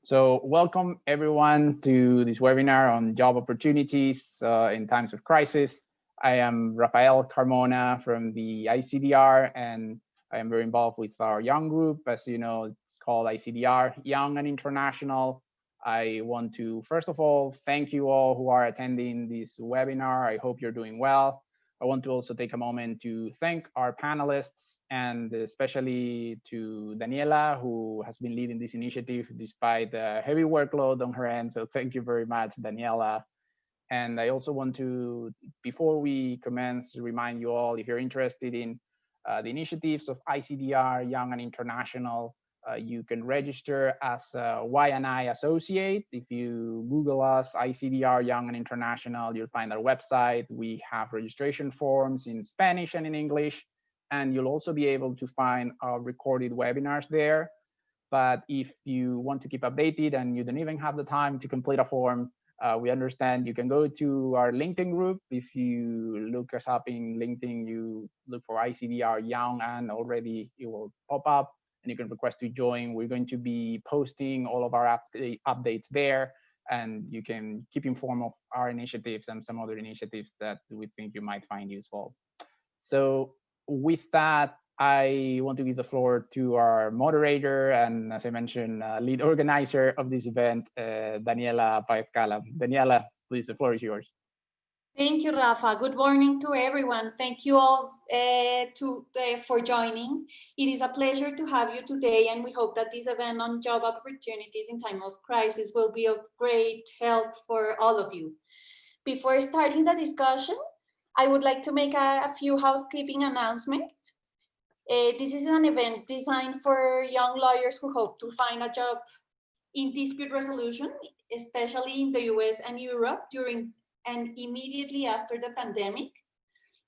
So welcome everyone to this webinar on job opportunities in times of crisis. I am Rafael Carmona from the ICDR, and I am very involved with our young group. As you know, it's called ICDR, Young and International. I want to, first of all, thank you all who are attending this webinar. I hope you're doing well. I want to also take a moment to thank our panelists, and especially to Daniela, who has been leading this initiative despite the heavy workload on her end. So thank you very much, Daniela. And I also want to, before we commence, remind you all, if you're interested in the initiatives of ICDR, Young and International, you can register as a Y&I associate. If you Google us, ICDR, Young and International, you'll find our website. We have registration forms in Spanish and in English, and you'll also be able to find our recorded webinars there. But if you want to keep updated and you don't even have the time to complete a form, we understand. You can go to our LinkedIn group. If you look us up in LinkedIn, you look for ICDR Young, and already it will pop up, and you can request to join. We're going to be posting all of our updates there, and you can keep informed of our initiatives and some other initiatives that we think you might find useful. So with that, I want to give the floor to our moderator and, as I mentioned, lead organizer of this event, Daniela Páez-Cala. Daniela, please, the floor is yours. Thank you, Rafa. Good morning to everyone. Thank you all for joining. It is a pleasure to have you today, and we hope that this event on job opportunities in time of crisis will be of great help for all of you. Before starting the discussion, I would like to make a few housekeeping announcements. This is an event designed for young lawyers who hope to find a job in dispute resolution, especially in the US and Europe during and immediately after the pandemic.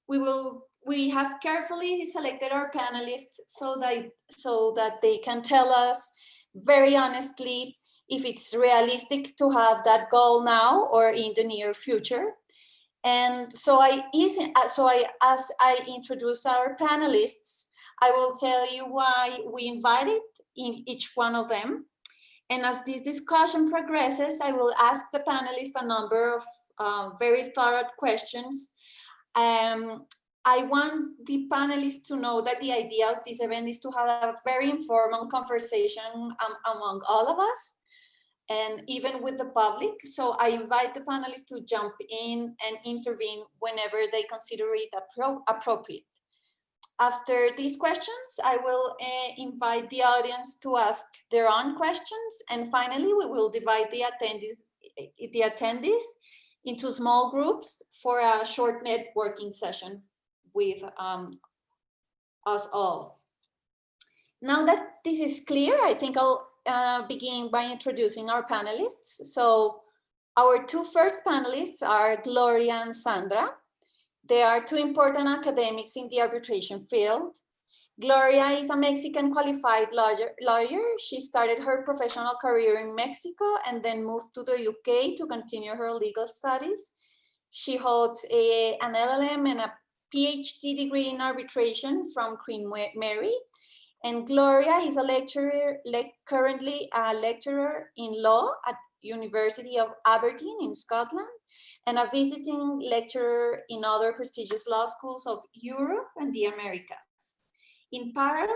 We have carefully selected our panelists so that they can tell us very honestly if it's realistic to have that goal now or in the near future. And as I introduce our panelists, I will tell you why we invited in each one of them. And as this discussion progresses, I will ask the panelists a number of very thorough questions. I want the panelists to know that the idea of this event is to have a very informal conversation among all of us, and even with the public. So I invite the panelists to jump in and intervene whenever they consider it appropriate. After these questions, I will invite the audience to ask their own questions. And finally, we will divide the attendees into small groups for a short networking session with us all. Now that this is clear, I think I'll begin by introducing our panelists. So our two first panelists are Gloria and Sandra. They are two important academics in the arbitration field. Gloria is a Mexican qualified lawyer. She started her professional career in Mexico and then moved to the UK to continue her legal studies. She holds an LL.M and a PhD degree in arbitration from Queen Mary. And Gloria is a lecturer, currently a lecturer in law at University of Aberdeen in Scotland, and a visiting lecturer in other prestigious law schools of Europe and the Americas. In parallel,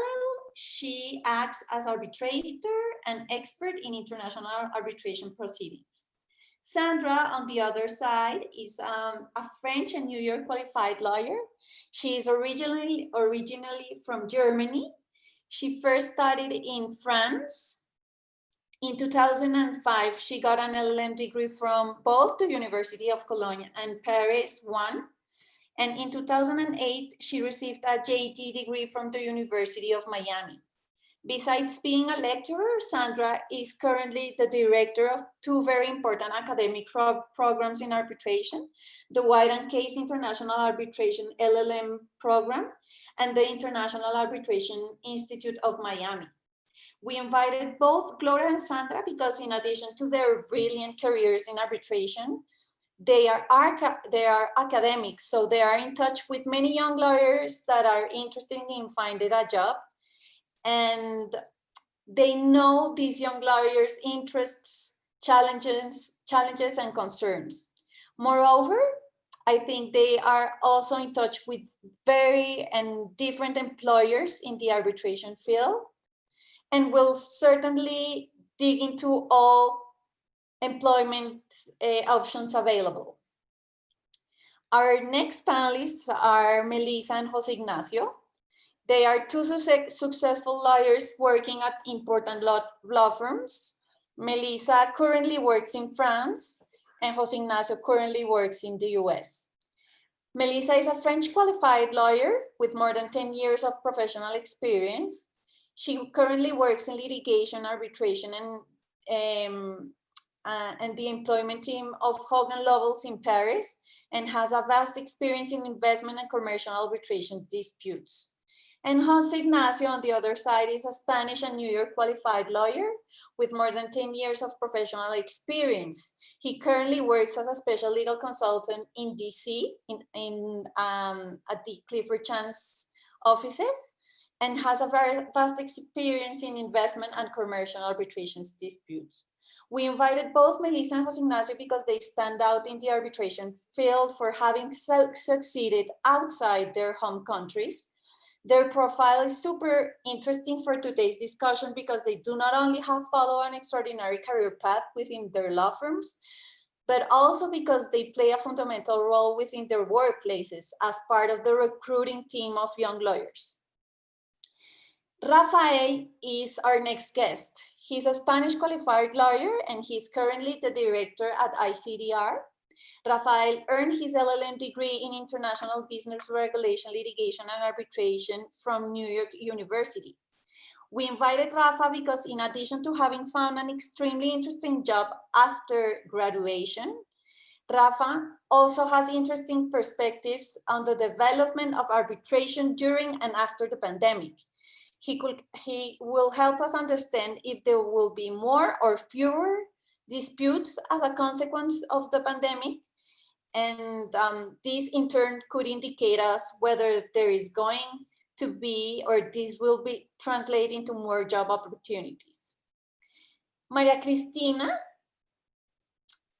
she acts as arbitrator and expert in international arbitration proceedings. Sandra, on the other side, is a French and New York qualified lawyer. She is originally from Germany. She first studied in France. In 2005, she got an LL.M degree from both the University of Cologne and Paris I. And in 2008, she received a JD degree from the University of Miami. Besides being a lecturer, Sandra is currently the director of two very important academic programs in arbitration, the White and Case International Arbitration LL.M program and the International Arbitration Institute of Miami. We invited both Gloria and Sandra because, in addition to their brilliant careers in arbitration, they are academics, so they are in touch with many young lawyers that are interested in finding a job. And They know these young lawyers' interests, challenges, and concerns. Moreover, I think they are also in touch with very and different employers in the arbitration field, and will certainly dig into all employment options available. Our next panelists are Melissa and José Ignacio. They are two successful lawyers working at important law firms. Melissa currently works in France, and José Ignacio currently works in the US. Melissa is a French qualified lawyer with more than 10 years of professional experience. She currently works in litigation, arbitration, and the employment team of Hogan Lovells in Paris, and has a vast experience in investment and commercial arbitration disputes. And José Ignacio, on the other side, is a Spanish and New York qualified lawyer with more than 10 years of professional experience. He currently works as a special legal consultant in DC at the Clifford Chance offices, and has a very vast experience in investment and commercial arbitration disputes. We invited both Melissa and José Ignacio because they stand out in the arbitration field for having succeeded outside their home countries. Their profile is super interesting for today's discussion because they do not only have followed an extraordinary career path within their law firms, but also because they play a fundamental role within their workplaces as part of the recruiting team of young lawyers. Rafael is our next guest. He's a Spanish qualified lawyer, and he's currently the director at ICDR. Rafael earned his LL.M degree in International Business Regulation, Litigation, and Arbitration from New York University. We invited Rafa because, in addition to having found an extremely interesting job after graduation, Rafa also has interesting perspectives on the development of arbitration during and after the pandemic. He will help us understand if there will be more or fewer disputes as a consequence of the pandemic. And this in turn could indicate us whether there is going to be, or this will be translating to more job opportunities. Maria Cristina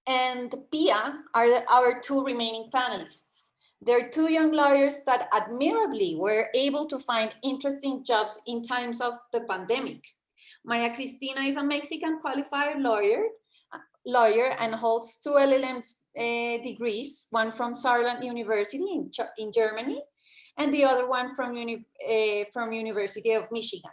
and Pia are our two remaining panelists. They're two young lawyers that admirably were able to find interesting jobs in times of the pandemic. Maria Cristina is a Mexican qualified lawyer and holds two LL.M degrees, one from Saarland University in Germany, and the other one from University of Michigan.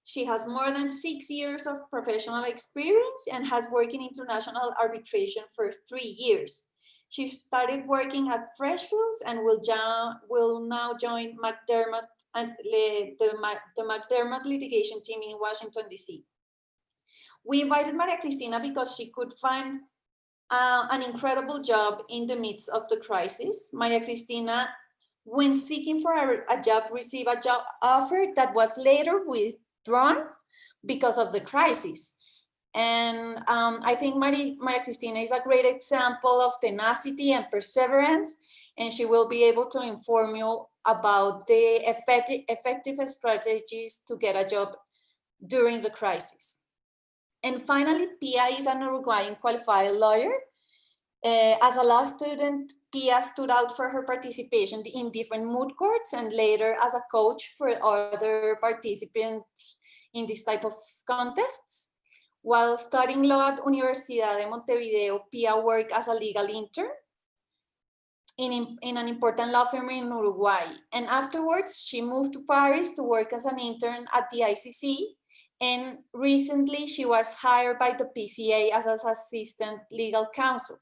She has more than 6 years of professional experience and has worked in international arbitration for 3 years. She started working at Freshfields and will now join McDermott and the McDermott litigation team in Washington, D.C. We invited Maria Cristina because she could find an incredible job in the midst of the crisis. Maria Cristina, when seeking for a job, received a job offer that was later withdrawn because of the crisis. And I think Maria Cristina is a great example of tenacity and perseverance, and she will be able to inform you about the effective strategies to get a job during the crisis. And finally, Pia is an Uruguayan qualified lawyer. As a law student, Pia stood out for her participation in different moot courts and later as a coach for other participants in this type of contests. While studying law at Universidad de Montevideo, Pia worked as a legal intern in an important law firm in Uruguay. And afterwards, she moved to Paris to work as an intern at the ICC. And recently, she was hired by the PCA as an assistant legal counsel.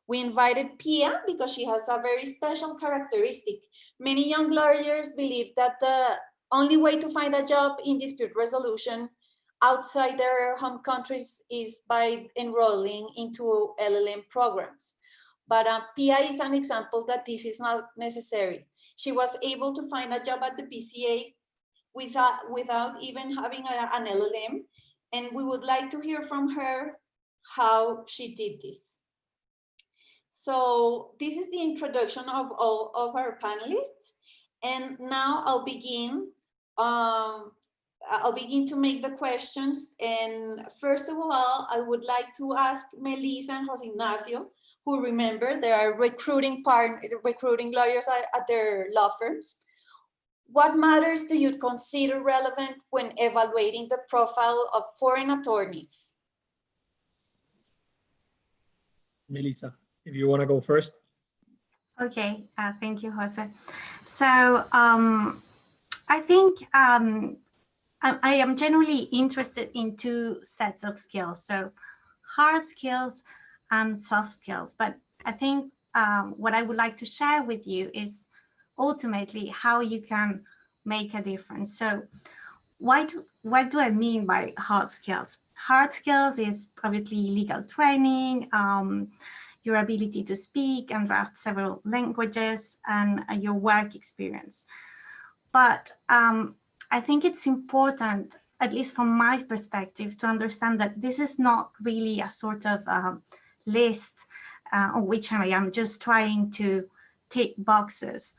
We invited Pia because she has a very special characteristic. Many young lawyers believe that the only way to find a job in dispute resolution outside their home countries is by enrolling into LL.M programs. But Pia is an example that this is not necessary. She was able to find a job at the PCA without even having an LL.M, and we would like to hear from her how she did this. So this is the introduction of all of our panelists, and now I'll begin I'll begin to make the questions. And first of all, I would like to ask Melissa and José Ignacio, who remember they are recruiting lawyers at their law firms. What matters do you consider relevant when evaluating the profile of foreign attorneys? Melissa, if you want to go first. Okay, thank you, Jose. So I think I am generally interested in two sets of skills, so hard skills and soft skills. But I think what I would like to share with you is ultimately how you can make a difference. So what do I mean by hard skills? Hard skills is obviously legal training, your ability to speak and draft several languages, and your work experience. But I think it's important, at least from my perspective, to understand that this is not really a sort of list on which I am just trying to tick boxes.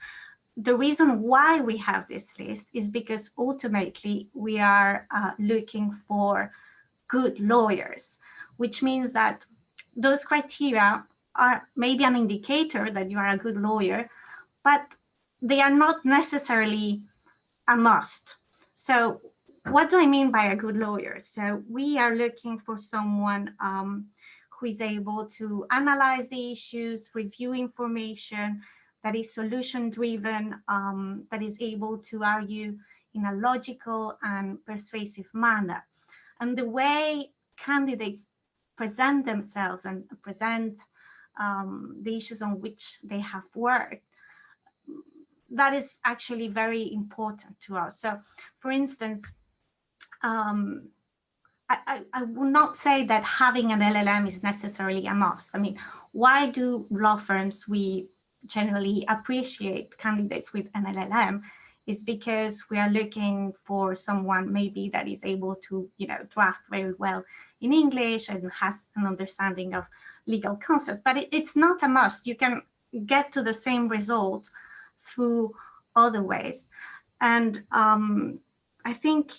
The reason why we have this list is because ultimately we are looking for good lawyers, which means that those criteria are maybe an indicator that you are a good lawyer, but they are not necessarily a must. So what do I mean by a good lawyer? So we are looking for someone who is able to analyze the issues, review information, that is solution-driven, that is able to argue in a logical and persuasive manner. And the way candidates present themselves and present the issues on which they have worked, that is actually very important to us. So, for instance, I will not say that having an LLM is necessarily a must. I mean, why do law firms, we generally appreciate candidates with an LLM, is because we are looking for someone maybe that is able to, draft very well in English and has an understanding of legal concepts. But it's not a must. You can get to the same result through other ways. And I think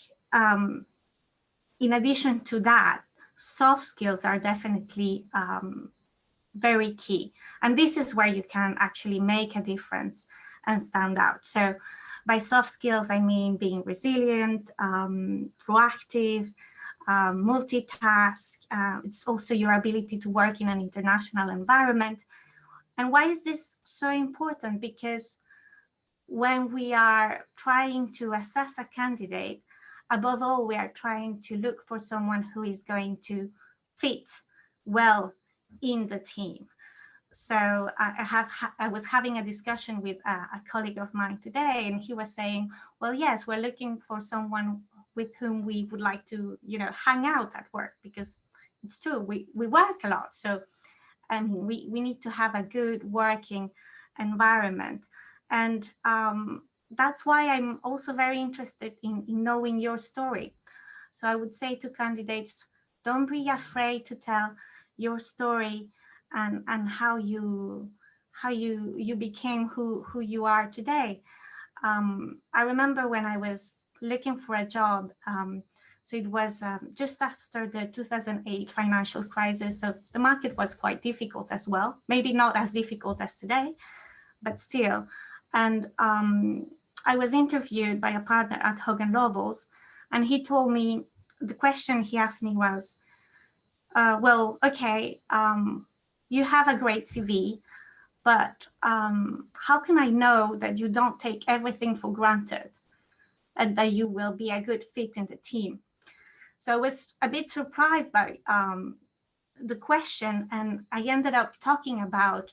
in addition to that, soft skills are definitely very key. And this is where you can actually make a difference and stand out. So by soft skills, I mean being resilient, proactive, multitask. It's also your ability to work in an international environment. And why is this so important? Because when we are trying to assess a candidate, above all, we are trying to look for someone who is going to fit well in the team. So I was having a discussion with a colleague of mine today, and he was saying, well, yes, we're looking for someone with whom we would like to, hang out at work, because it's true, we work a lot. So I mean, we need to have a good working environment. And that's why I'm also very interested in knowing your story. So I would say to candidates, don't be afraid to tell your story and how you became who you are today. I remember when I was looking for a job, so it was just after the 2008 financial crisis. So the market was quite difficult as well, maybe not as difficult as today, but still. And I was interviewed by a partner at Hogan Lovells, and he told me, the question he asked me was, well, okay, you have a great CV, but how can I know that you don't take everything for granted and that you will be a good fit in the team? So I was a bit surprised by the question, and I ended up talking about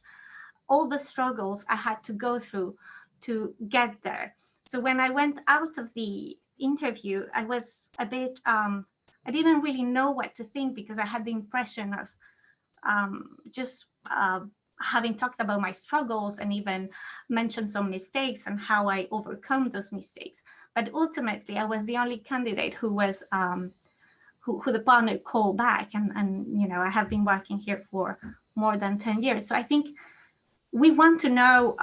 all the struggles I had to go through to get there. So when I went out of the interview, I was a bit, I didn't really know what to think, because I had the impression of just having talked about my struggles and even mentioned some mistakes and how I overcome those mistakes. But ultimately, I was the only candidate who was who the partner called back, and I have been working here for more than 10 years. So I think we want to know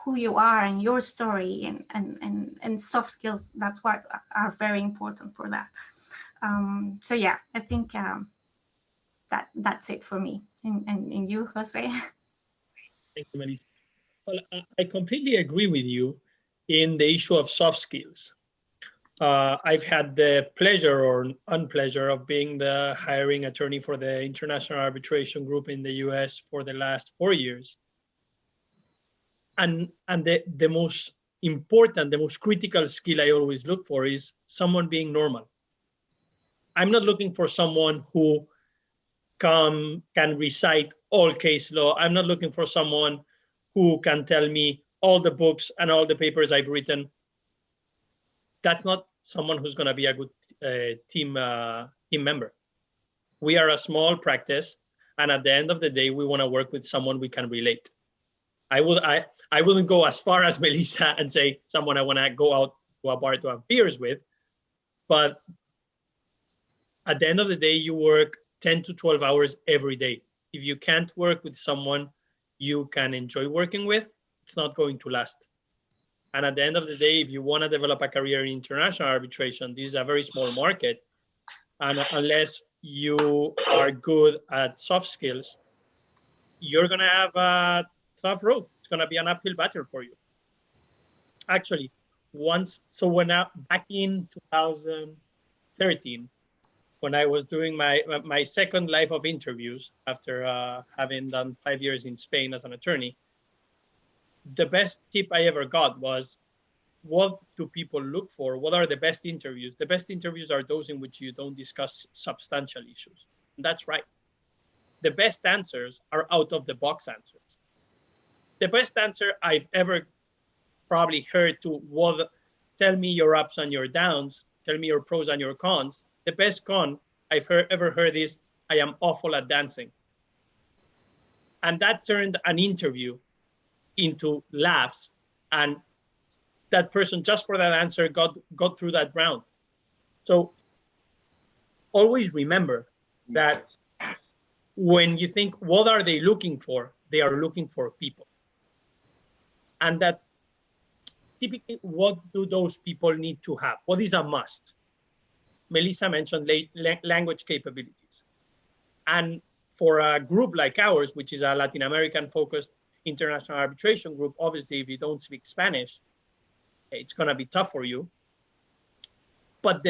who you are and your story, and soft skills. That's what are very important for that. So yeah, I think that's it for me. And you, Jose? Thank you, Melissa. Well, I completely agree with you in the issue of soft skills. I've had the pleasure or unpleasure of being the hiring attorney for the International Arbitration Group in the US for the last 4 years. And the most important, the most critical skill I always look for is someone being normal. I'm not looking for someone who can recite all case law. I'm not looking for someone who can tell me all the books and all the papers I've written. That's not someone who's going to be a good team member. We are a small practice, and at the end of the day, we want to work with someone we can relate. I wouldn't go as far as Melissa and say someone I want to go out to a bar to have beers with, but at the end of the day, you work 10 to 12 hours every day. If you can't work with someone you can enjoy working with, it's not going to last. And at the end of the day, if you want to develop a career in international arbitration, this is a very small market. And unless you are good at soft skills, you're going to have a tough road. It's going to be an uphill battle for you. Actually, back in 2013, when I was doing my second life of interviews after having done 5 years in Spain as an attorney, the best tip I ever got was, what do people look for? What are the best interviews? The best interviews are those in which you don't discuss substantial issues. And that's right. The best answers are out-of-the-box answers. The best answer I've ever probably heard to tell me your ups and your downs, tell me your pros and your cons. The best con I've ever heard is, I am awful at dancing. And that turned an interview into laughs, and that person, just for that answer, got through that round. So always remember that when you think, what are they looking for? They are looking for people. And that typically, what do those people need to have? What is a must? Melissa mentioned language capabilities. And for a group like ours, which is a Latin American focused international arbitration group, obviously, if you don't speak Spanish, it's going to be tough for you. But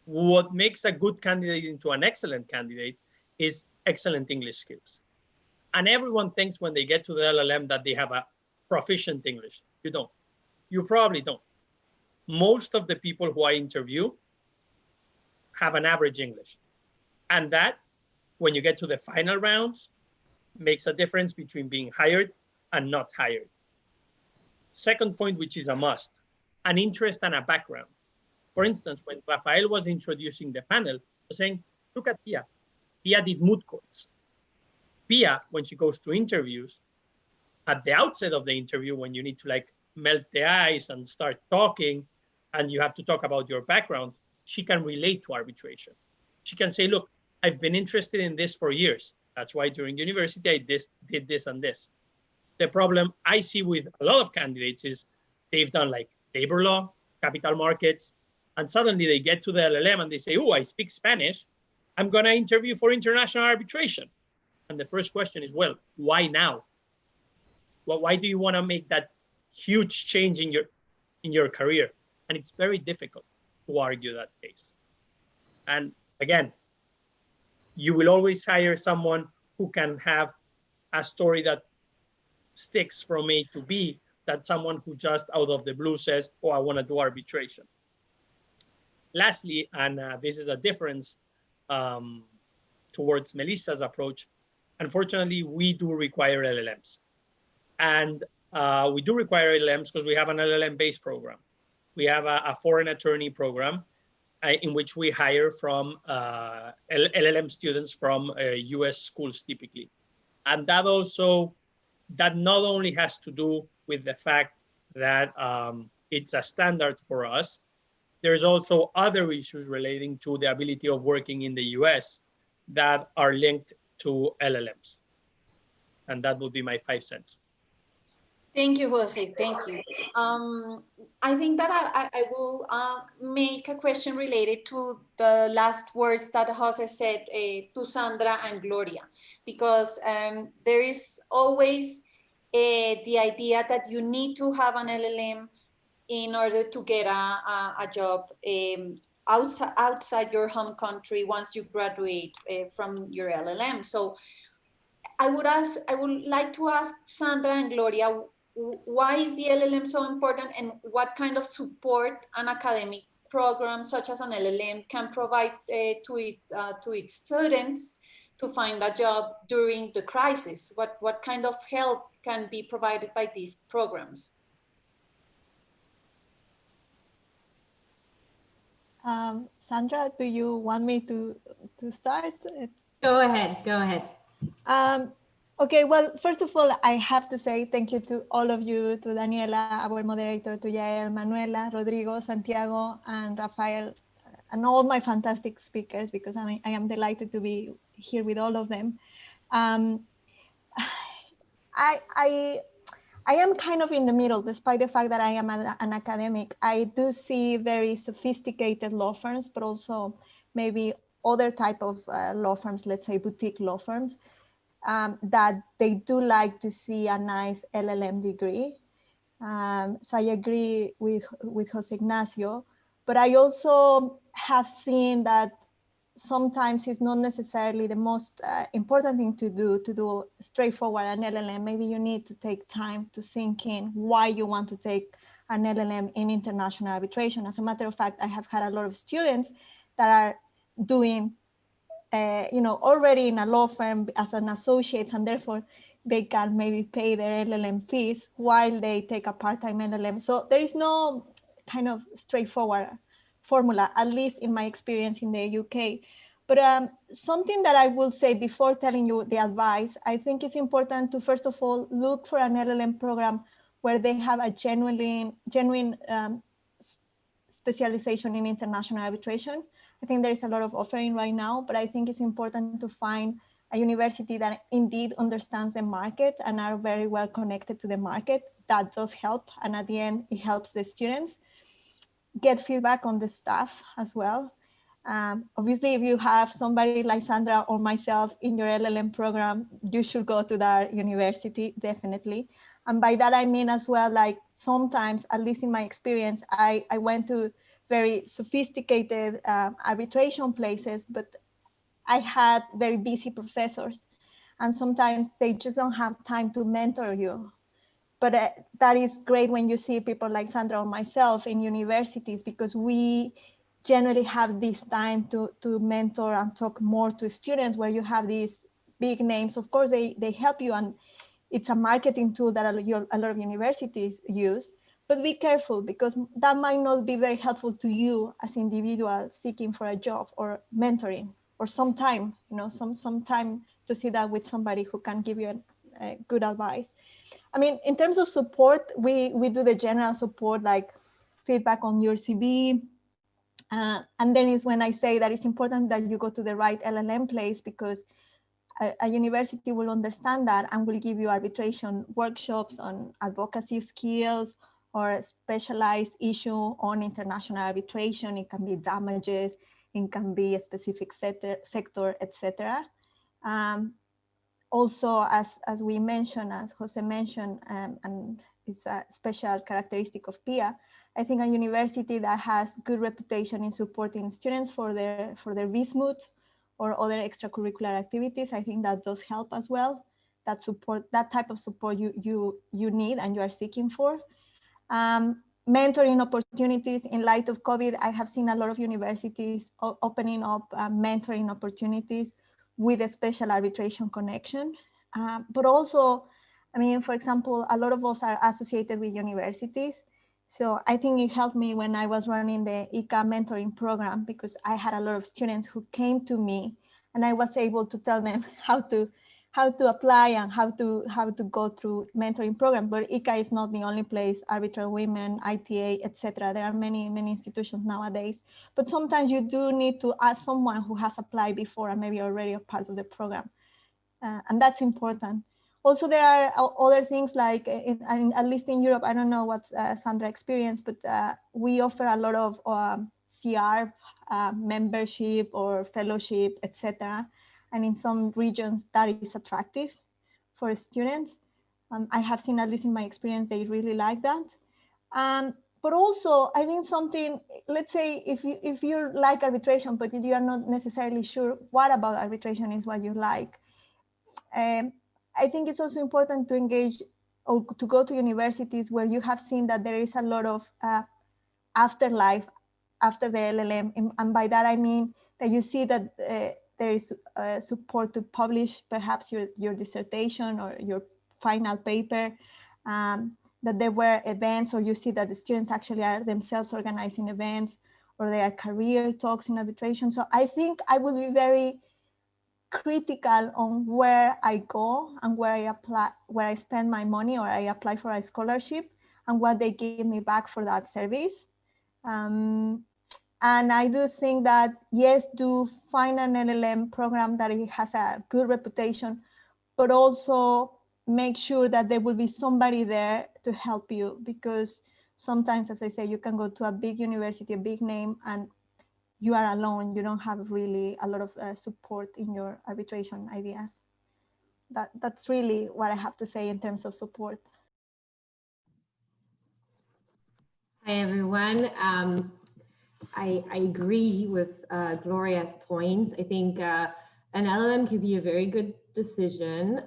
what makes a good candidate into an excellent candidate is excellent English skills. And everyone thinks when they get to the LL.M that they have a proficient English. You don't. You probably don't. Most of the people who I interview have an average English. And that, when you get to the final rounds, makes a difference between being hired and not hired. Second point, which is a must, an interest and a background. For instance, when Rafael was introducing the panel, was saying, look at Pia. Pia did moot courts. Pia, when she goes to interviews, at the outset of the interview, when you need to like melt the ice and start talking, and you have to talk about your background, she can relate to arbitration. She can say, look, I've been interested in this for years. That's why during university, I did this and this. The problem I see with a lot of candidates is they've done like labor law, capital markets, and suddenly they get to the LL.M and they say, oh, I speak Spanish. I'm going to interview for international arbitration. And the first question is, well, why now? Well, why do you want to make that huge change in your career? And it's very difficult to argue that case. And again, you will always hire someone who can have a story that sticks from A to B, than someone who just out of the blue says, oh, I want to do arbitration. Lastly, and this is a difference towards Melissa's approach, unfortunately, we do require LL.Ms. And we do require LL.Ms because we have an LL.M-based program. We have a foreign attorney program in which we hire from LL.M students from US schools typically. And that not only has to do with the fact that it's a standard for us, there's also other issues relating to the ability of working in the US that are linked to LL.Ms. And that would be my 5 cents. Thank you, Jose. Thank you. I think that I will make a question related to the last words that Jose said to Sandra and Gloria, because there is always the idea that you need to have an LLM in order to get a job outside your home country once you graduate from your LLM. So I would like to ask Sandra and Gloria, why is the LLM so important, and what kind of support an academic program such as an LLM can provide to its students to find a job during the crisis? What kind of help can be provided by these programs? Sandra, do you want me to start? Go ahead, go ahead. Okay, well, first of all, I have to say thank you to all of you, to Daniela, our moderator, to Yael, Manuela, Rodrigo, Santiago, and Rafael, and all my fantastic speakers, because I am delighted to be here with all of them. I am kind of in the middle, despite the fact that I am an academic. I do see very sophisticated law firms, but also maybe other type of law firms, let's say boutique law firms, that they do like to see a nice LLM degree. So I agree with Jose Ignacio, but I also have seen that sometimes it's not necessarily the most important thing to do straightforward an LLM. Maybe you need to take time to sink in why you want to take an LLM in international arbitration. As a matter of fact, I have had a lot of students that are doing already in a law firm as an associate, and therefore they can maybe pay their LLM fees while they take a part-time LLM. So there is no kind of straightforward formula, at least in my experience in the UK. But something that I will say before telling you the advice, I think it's important to, first of all, look for an LLM program where they have a genuine specialization in international arbitration. I think there is a lot of offering right now, but I think it's important to find a university that indeed understands the market and are very well connected to the market. That does help. And at the end, it helps the students get feedback on the staff as well. Obviously, if you have somebody like Sandra or myself in your LLM program, you should go to that university, definitely. And by that, I mean as well, like sometimes, at least in my experience, I went to very sophisticated arbitration places, but I had very busy professors. And sometimes they just don't have time to mentor you. But that is great when you see people like Sandra or myself in universities, because we generally have this time to mentor and talk more to students, where you have these big names. Of course, they help you, and it's a marketing tool that a lot of universities use. But be careful, because that might not be very helpful to you as individual seeking for a job or mentoring, or some time, some time to sit down with somebody who can give you a good advice. I mean, in terms of support, we do the general support, like feedback on your CV. And then is when I say that it's important that you go to the right LLM place, because a university will understand that and will give you arbitration workshops on advocacy skills or a specialized issue on international arbitration. It can be damages, it can be a specific sector, etc. Also, as we mentioned, as Jose mentioned, and it's a special characteristic of PIA, I think a university that has good reputation in supporting students for their Bismuth or other extracurricular activities, I think that does help as well. That support, that type of support you need and you are seeking for. Mentoring opportunities in light of COVID, I have seen a lot of universities opening up mentoring opportunities with a special arbitration connection. But also, I mean, for example, a lot of us are associated with universities. So I think it helped me when I was running the ICA mentoring program, because I had a lot of students who came to me and I was able to tell them how to apply and how to go through mentoring program. But ICA is not the only place, Arbitral Women, ITA, etc. There are many institutions nowadays. But sometimes you do need to ask someone who has applied before and maybe already a part of the program. And that's important. Also, there are other things like, at least in Europe, I don't know what's Sandra experienced, but we offer a lot of CR membership or fellowship, etc. And in some regions that is attractive for students. I have seen, at least in my experience, they really like that. But also, I think something, let's say if you like arbitration, but you are not necessarily sure what about arbitration is what you like. I think it's also important to engage or to go to universities where you have seen that there is a lot of afterlife after the LL.M. And by that, I mean that you see that there is support to publish perhaps your dissertation or your final paper, that there were events, or you see that the students actually are themselves organizing events, or there are career talks in arbitration. So I think I would be very critical on where I go and where I apply, where I spend my money, or I apply for a scholarship, and what they give me back for that service. And I do think that, yes, do find an LL.M. program that it has a good reputation, but also make sure that there will be somebody there to help you, because sometimes, as I say, you can go to a big university, a big name, and you are alone. You don't have really a lot of support in your arbitration ideas. That's really what I have to say in terms of support. Hi, everyone. I agree with Gloria's points. I think an LL.M. could be a very good decision.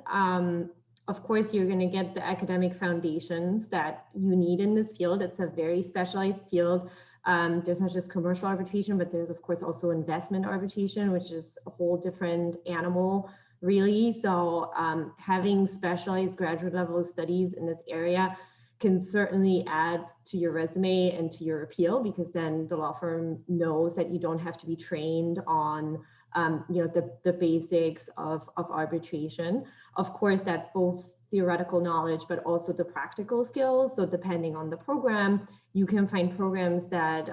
Of course, you're going to get the academic foundations that you need in this field. It's a very specialized field. There's not just commercial arbitration, but there's of course also investment arbitration, which is a whole different animal, really. So having specialized graduate level studies in this area can certainly add to your resume and to your appeal, because then the law firm knows that you don't have to be trained on the basics of arbitration. Of course, that's both theoretical knowledge, but also the practical skills. So depending on the program, you can find programs that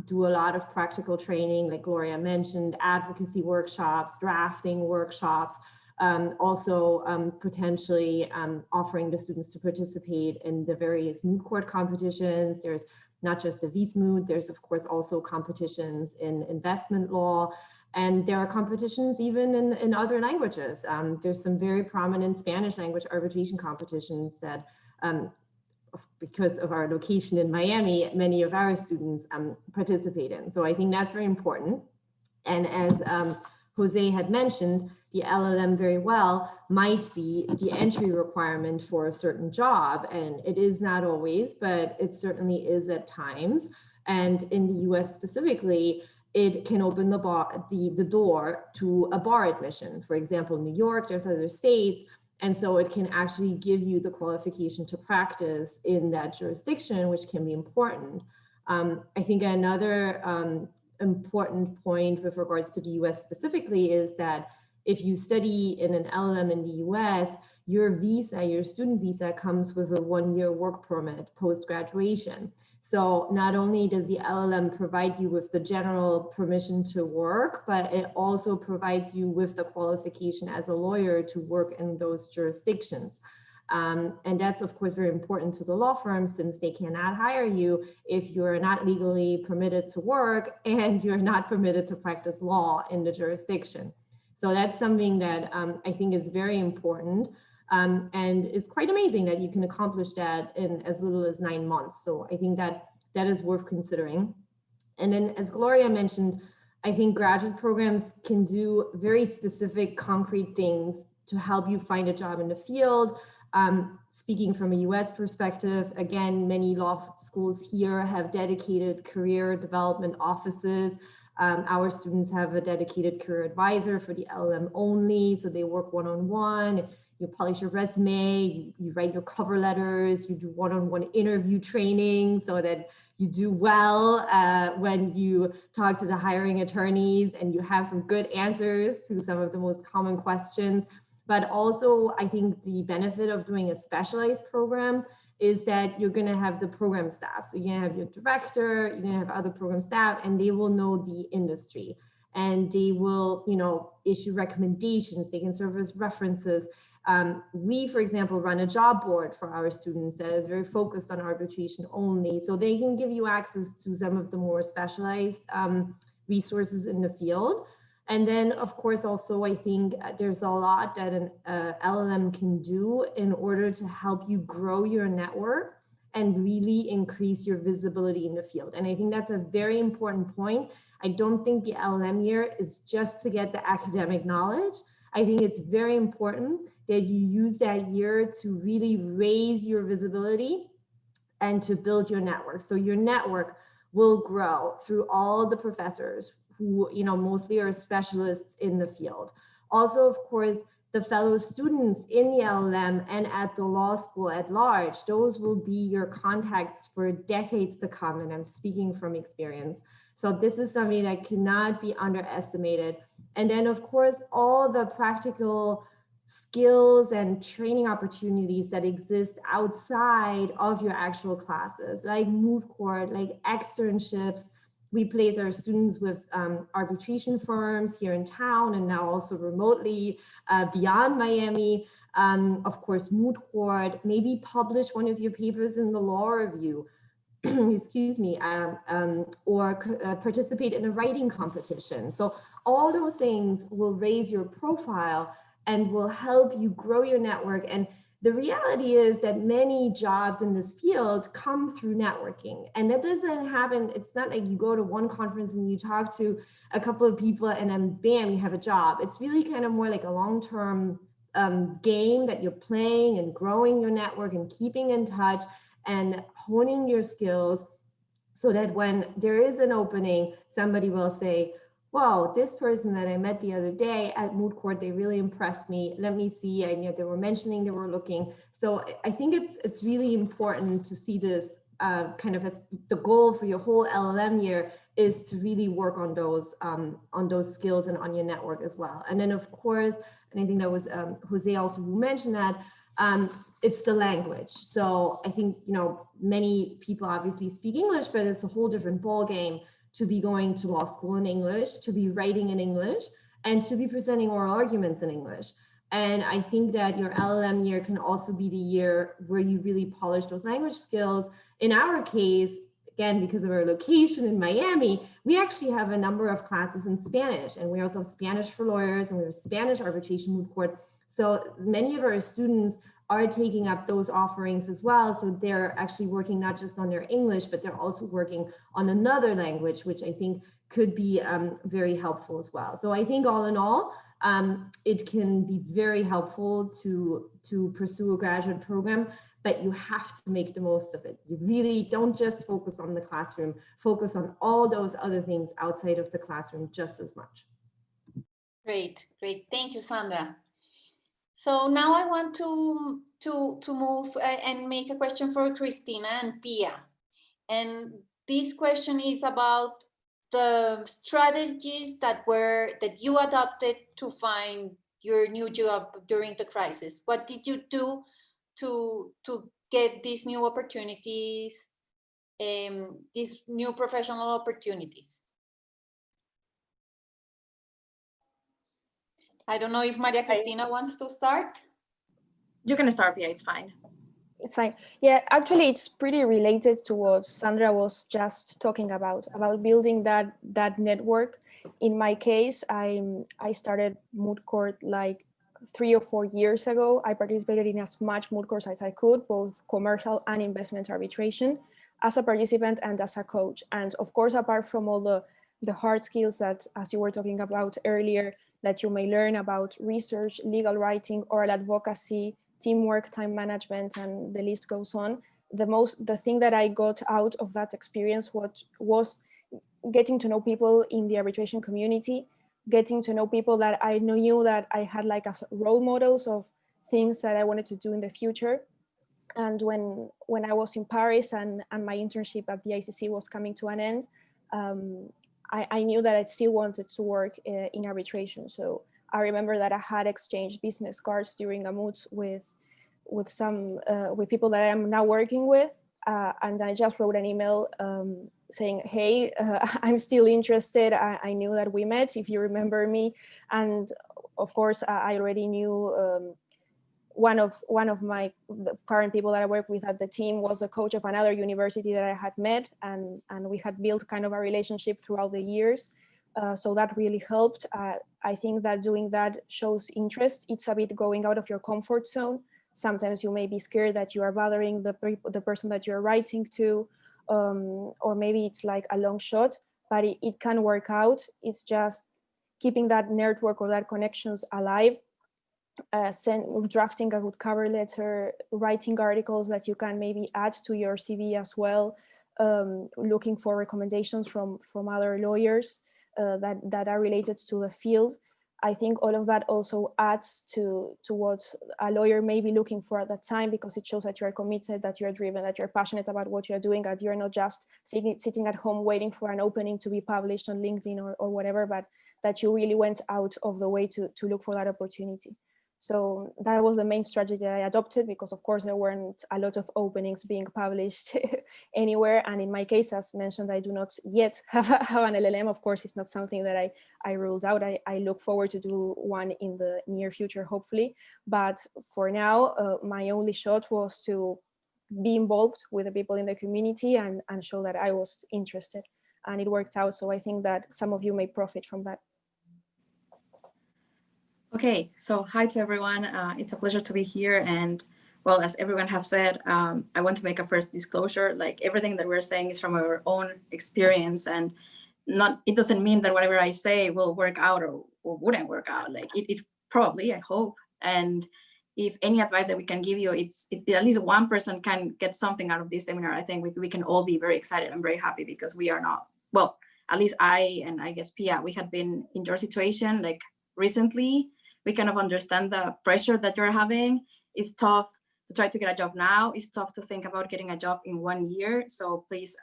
do a lot of practical training, like Gloria mentioned, advocacy workshops, drafting workshops, also potentially offering the students to participate in the various moot court competitions. There's not just the Wiesmoot, there's of course also competitions in investment law. And there are competitions even in other languages. There's some very prominent Spanish language arbitration competitions that, because of our location in Miami, many of our students participate in. So I think that's very important. And as Jose had mentioned, the LL.M. very well might be the entry requirement for a certain job. And it is not always, but it certainly is at times. And in the US specifically, it can open the door to a bar admission. For example, New York, there's other states. And so it can actually give you the qualification to practice in that jurisdiction, which can be important. I think another important point with regards to the US specifically is that if you study in an LL.M. in the US, your visa, your student visa, comes with a 1-year work permit post-graduation. So not only does the LL.M. provide you with the general permission to work, but it also provides you with the qualification as a lawyer to work in those jurisdictions. And that's of course very important to the law firms, since they cannot hire you if you're not legally permitted to work and you're not permitted to practice law in the jurisdiction. So that's something that I think is very important. And it's quite amazing that you can accomplish that in as little as 9 months. So I think that is worth considering. And then, as Gloria mentioned, I think graduate programs can do very specific, concrete things to help you find a job in the field. Speaking from a US perspective, again, many law schools here have dedicated career development offices. Our students have a dedicated career advisor for the LL.M. only, so they work one-on-one. You polish your resume, you write your cover letters, you do one-on-one interview training so that you do well when you talk to the hiring attorneys and you have some good answers to some of the most common questions. But also, I think the benefit of doing a specialized program is that you're going to have the program staff. So you're going to have your director, you're going to have other program staff, and they will know the industry. and they will, you know, issue recommendations. They can serve as references. We, for example, run a job board for our students that is very focused on arbitration only. So they can give you access to some of the more specialized resources in the field. And then, of course, also, I think there's a lot that an LLM can do in order to help you grow your network and really increase your visibility in the field. And I think that's a very important point. I don't think the LL.M year is just to get the academic knowledge. I think it's very important that you use that year to really raise your visibility and to build your network. So your network will grow through all the professors who, you know, mostly are specialists in the field. Also, of course, the fellow students in the LL.M and at the law school at large, those will be your contacts for decades to come, and I'm speaking from experience. So this is something that cannot be underestimated. And then, of course, all the practical skills and training opportunities that exist outside of your actual classes, like moot court, like externships. We place our students with arbitration firms here in town and now also remotely beyond Miami. Of course, moot court, maybe publish one of your papers in the law review, excuse me, or participate in a writing competition. So all those things will raise your profile and will help you grow your network. And the reality is that many jobs in this field come through networking, and that doesn't happen. It's not like you go to one conference and you talk to a couple of people and then bam, you have a job. It's really kind of more like a long-term game that you're playing and growing your network and keeping in touch and honing your skills so that when there is an opening, somebody will say, whoa, this person that I met the other day at moot court, they really impressed me. Let me see. I knew they were mentioning they were looking. So I think it's really important to see this kind of as the goal for your whole LL.M year is to really work on those skills and on your network as well. And then, of course, and I think that was José also who mentioned that, it's the language. So I think, you know, many people obviously speak English, but it's a whole different ball game to be going to law school in English, to be writing in English, and to be presenting oral arguments in English. And I think that your LL.M year can also be the year where you really polish those language skills. In our case, again, because of our location in Miami, we actually have a number of classes in Spanish, and we also have Spanish for lawyers, and we have Spanish arbitration moot court. So many of our students are taking up those offerings as well. So they're actually working not just on their English, but they're also working on another language, which I think could be very helpful as well. So I think all in all, it can be very helpful to pursue a graduate program, but you have to make the most of it. You really don't just focus on the classroom, focus on all those other things outside of the classroom just as much. Great, great. Thank you, Sandra. So now I want to move and make a question for Cristina and Pia. And this question is about the strategies that you adopted to find your new job during the crisis. What did you do to get these new opportunities, these new professional opportunities? I don't know if Maria Cristina wants to start. You can start, Pia, it's fine. It's fine. Yeah, actually, it's pretty related to what Sandra was just talking about building that network. In my case, I started moot court like 3 or 4 years ago. I participated in as much moot courts as I could, both commercial and investment arbitration, as a participant and as a coach. And of course, apart from all the hard skills that, as you were talking about earlier, that you may learn about research, legal writing, oral advocacy, teamwork, time management, and the list goes on. The thing that I got out of that experience was getting to know people in the arbitration community, getting to know people that I knew that I had like as role models of things that I wanted to do in the future. And when I was in Paris and my internship at the ICC was coming to an end, I knew that I still wanted to work in arbitration. So I remember that I had exchanged business cards during a moot with people that I am now working with, and I just wrote an email saying, hey, I'm still interested. I knew that we met, if you remember me. And of course, I already knew one of the current people that I work with at the team was a coach of another university that I had met, and we had built kind of a relationship throughout the years. So that really helped. I think that doing that shows interest. It's a bit going out of your comfort zone. Sometimes you may be scared that you are bothering the person that you're writing to, or maybe it's like a long shot, but it can work out. It's just keeping that network or that connections alive, drafting a good cover letter, writing articles that you can maybe add to your CV as well, looking for recommendations from other lawyers that are related to the field. I think all of that also adds to what a lawyer may be looking for at that time, because it shows that you're committed, that you're driven, that you're passionate about what you're doing, that you're not just sitting at home waiting for an opening to be published on LinkedIn or whatever, but that you really went out of the way to look for that opportunity. So that was the main strategy that I adopted, because of course there weren't a lot of openings being published anywhere. And in my case, as mentioned, I do not yet have an LL.M. Of course, it's not something that I ruled out. I look forward to do one in the near future, hopefully. But for now, my only shot was to be involved with the people in the community and show that I was interested. And it worked out. So I think that some of you may profit from that. Okay, so hi to everyone. It's a pleasure to be here. And well, as everyone have said, I want to make a first disclosure. Like everything that we're saying is from our own experience, and it doesn't mean that whatever I say will work out or wouldn't work out. Like it probably, I hope. And if any advice that we can give you, it's at least one person can get something out of this seminar. I think we can all be very excited and very happy, because we are not, well, at least I, and I guess Pia, we had been in your situation like recently. We kind of understand the pressure that you're having. It's tough to try to get a job now. It's tough to think about getting a job in 1 year. So please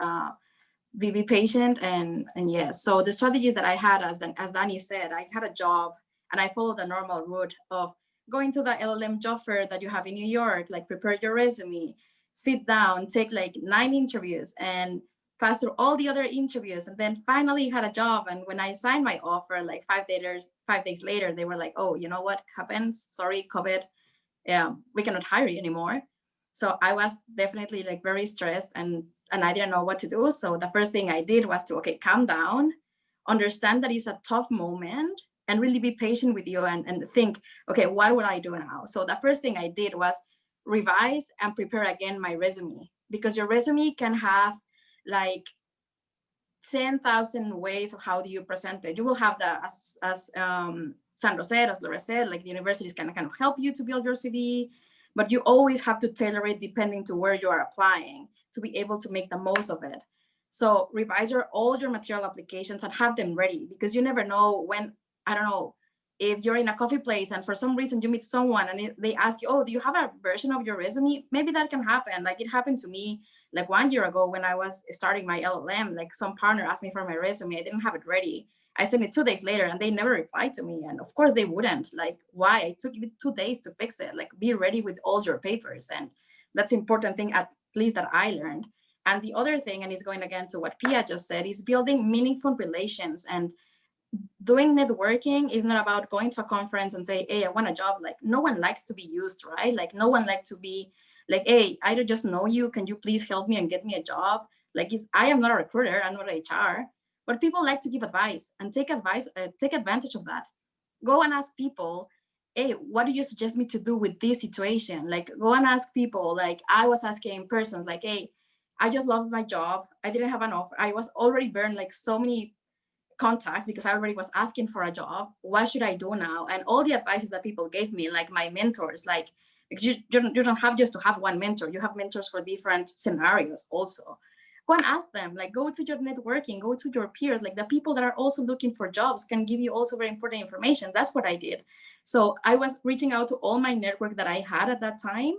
be patient. And yes, so the strategies that I had, as Dani said, I had a job and I followed the normal route of going to the LL.M. job fair that you have in New York, like prepare your resume, sit down, take like 9 interviews and pass through all the other interviews, and then finally had a job. And when I signed my offer, like 5 days later, they were like, oh, you know what happens? Sorry, COVID, we cannot hire you anymore. So I was definitely like very stressed and I didn't know what to do. So the first thing I did was to, okay, calm down, understand that it's a tough moment, and really be patient with you and think, okay, what would I do now? So the first thing I did was revise and prepare again my resume, because your resume can have like 10,000 ways of how do you present it. You will have the, as Sandra said, as Gloria said, like the universities can kind of help you to build your CV, but you always have to tailor it depending to where you are applying to be able to make the most of it. So revise all your material applications and have them ready, because you never know when, I don't know, if you're in a coffee place and for some reason you meet someone and they ask you, oh, do you have a version of your resume? Maybe that can happen. Like it happened to me like 1 year ago when I was starting my LL.M. Like some partner asked me for my resume. I didn't have it ready. I sent it 2 days later and they never replied to me. And of course they wouldn't. Like, why? It took you 2 days to fix it. Like, be ready with all your papers. And that's important thing, at least that I learned. And the other thing, and it's going again to what Pia just said, is building meaningful relations. And doing networking is not about going to a conference and say, hey, I want a job. Like, no one likes to be used, right? Like, no one likes to be like, hey, I don't just know you. Can you please help me and get me a job? Like, I am not a recruiter. I'm not HR. But people like to give advice and take advantage of that. Go and ask people, hey, what do you suggest me to do with this situation? Like, go and ask people. Like, I was asking in person, like, hey, I just loved my job. I didn't have an offer. I was already burned like so many contacts because I already was asking for a job. What should I do now? And all the advices that people gave me, like my mentors, like, because you don't have just to have one mentor. You have mentors for different scenarios also. Go and ask them, like, go to your networking, go to your peers, like the people that are also looking for jobs can give you also very important information. That's what I did. So I was reaching out to all my network that I had at that time.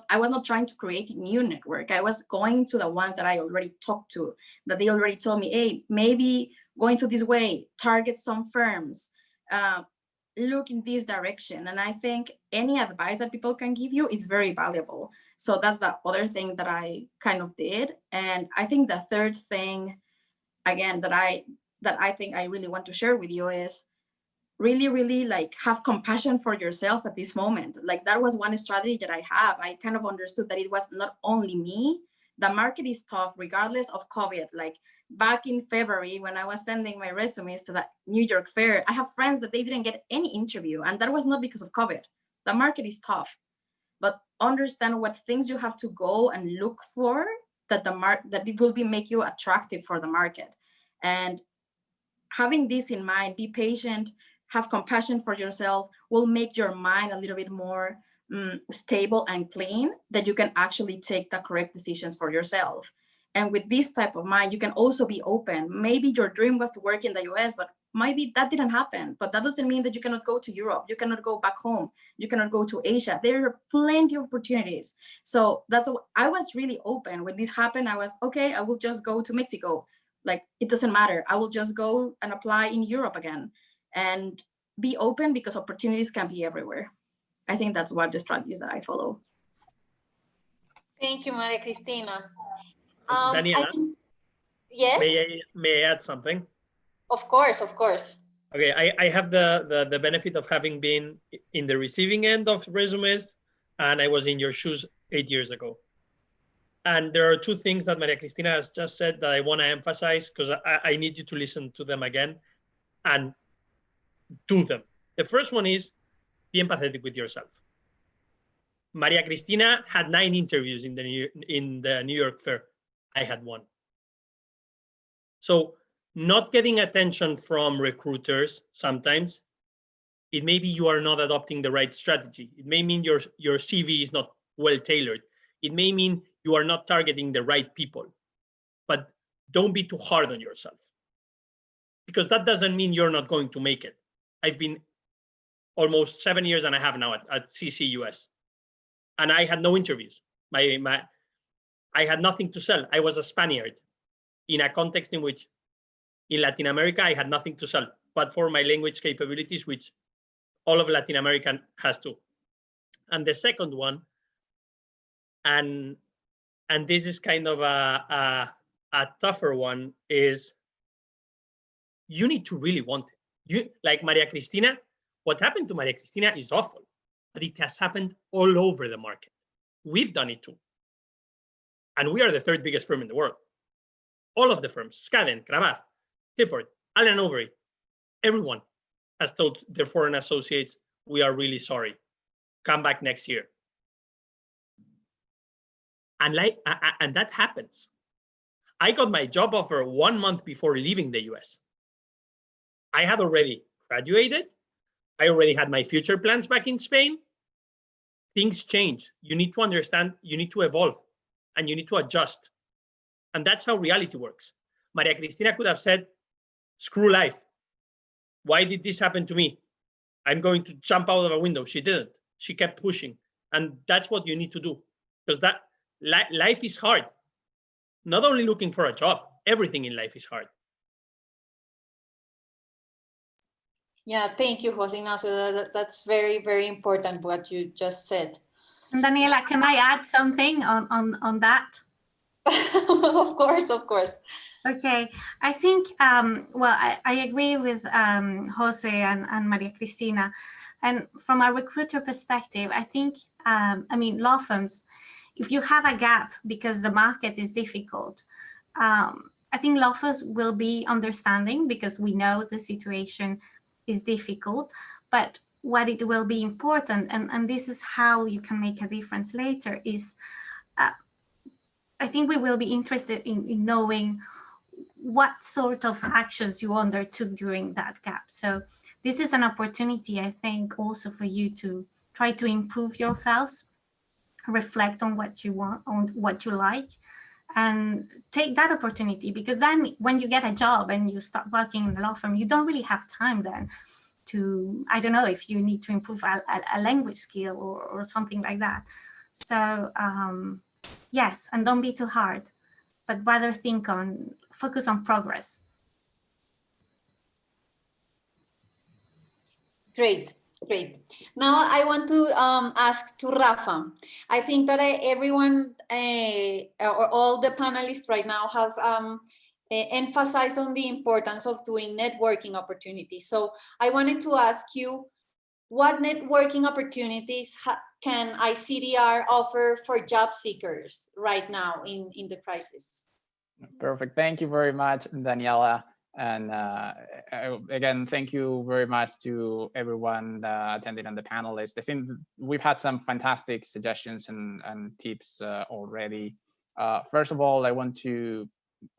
I was not trying to create a new network. I was going to the ones that I already talked to, that they already told me, hey, maybe going through this way, target some firms, look in this direction. And I think any advice that people can give you is very valuable. So that's the other thing that I kind of did. And I think the third thing, again, that I think I really want to share with you is really like have compassion for yourself at this moment. Like that was one strategy that I have. I kind of understood that it was not only me. The market is tough regardless of COVID. Like back in February, when I was sending my resumes to the New York Fair, I have friends that they didn't get any interview, and that was not because of COVID. The market is tough, but understand what things you have to go and look for that it will make you attractive for the market. And having this in mind, be patient, have compassion for yourself, will make your mind a little bit more stable and clean, that you can actually take the correct decisions for yourself. And with this type of mind, you can also be open. Maybe your dream was to work in the US, but maybe that didn't happen. But that doesn't mean that you cannot go to Europe. You cannot go back home. You cannot go to Asia. There are plenty of opportunities. So I was really open. When this happened, I was, okay, I will just go to Mexico. Like, it doesn't matter. I will just go and apply in Europe again. And be open, because opportunities can be everywhere. I think that's what the strategies that I follow. Thank you, Maria Cristina. Daniela, yes? May I add something? Of course, of course. Okay, I have the benefit of having been in the receiving end of resumes, and I was in your shoes 8 years ago. And there are two things that Maria Cristina has just said that I want to emphasize, because I need you to listen to them again and do them. The first one is be empathetic with yourself. Maria Cristina had 9 interviews in the New York Fair. I had 1. So not getting attention from recruiters sometimes, it may be you are not adopting the right strategy. It may mean your CV is not well tailored. It may mean you are not targeting the right people. But don't be too hard on yourself, because that doesn't mean you're not going to make it. I've been almost 7 years and a half now at CCUS, and I had no interviews. I had nothing to sell. I was a Spaniard in a context in which in Latin America, I had nothing to sell, but for my language capabilities, which all of Latin America has to. And the second one, and this is kind of a tougher one, is you need to really want it. Like Maria Cristina, what happened to Maria Cristina is awful, but it has happened all over the market. We've done it too. And we are the 3rd biggest firm in the world. All of the firms, Skadden, Cravath, Clifford, Allen Overy, everyone has told their foreign associates, we are really sorry. Come back next year. And that happens. I got my job offer 1 month before leaving the US. I had already graduated. I already had my future plans back in Spain. Things change. You need to understand, you need to evolve, and you need to adjust. And that's how reality works. Maria Cristina could have said, screw life. Why did this happen to me? I'm going to jump out of a window. She didn't. She kept pushing. And that's what you need to do. Because that life is hard. Not only looking for a job, everything in life is hard. Yeah, thank you, José Ignacio. That's very, very important what you just said. And Daniela, can I add something on that? Of course, of course. Okay, I think, well, I agree with Jose and Maria Cristina. And from a recruiter perspective, I think, I mean, law firms, if you have a gap because the market is difficult, I think law firms will be understanding, because we know the situation is difficult. But what it will be important, and this is how you can make a difference later, is I think we will be interested in knowing what sort of actions you undertook during that gap. So this is an opportunity, I think, also for you to try to improve yourselves, reflect on what you want, on what you like, and take that opportunity, because then when you get a job and you start working in the law firm, you don't really have time then to, I don't know, if you need to improve a language skill or something like that. So yes, and don't be too hard, but rather focus on progress. Great, great. Now I want to ask to Rafa. I think that everyone or all the panelists right now have emphasized on the importance of doing networking opportunities. So I wanted to ask you, what networking opportunities can ICDR offer for job seekers right now in the crisis? Perfect. Thank you very much, Daniela. And again, thank you very much to everyone attending on the panelists. I think we've had some fantastic suggestions and tips already. First of all, I want to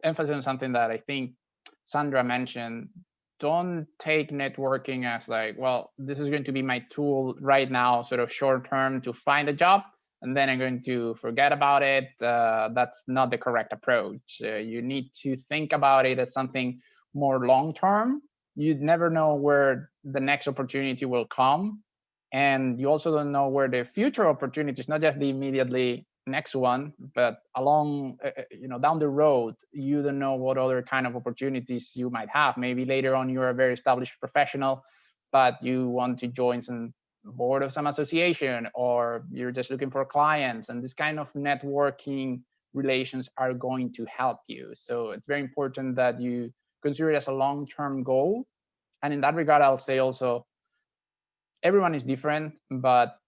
emphasize on something that I think Sandra mentioned. Don't take networking as like, well, this is going to be my tool right now, sort of short term to find a job, and then I'm going to forget about it. That's not the correct approach. You need to think about it as something more long term. You'd never know where the next opportunity will come. And you also don't know where the future opportunities, not just the immediately next one, but along, down the road, you don't know what other kind of opportunities you might have. Maybe later on you're a very established professional, but you want to join some board of some association, or you're just looking for clients, and this kind of networking relations are going to help you. So it's very important that you consider it as a long-term goal. And in that regard, I'll say also, everyone is different, but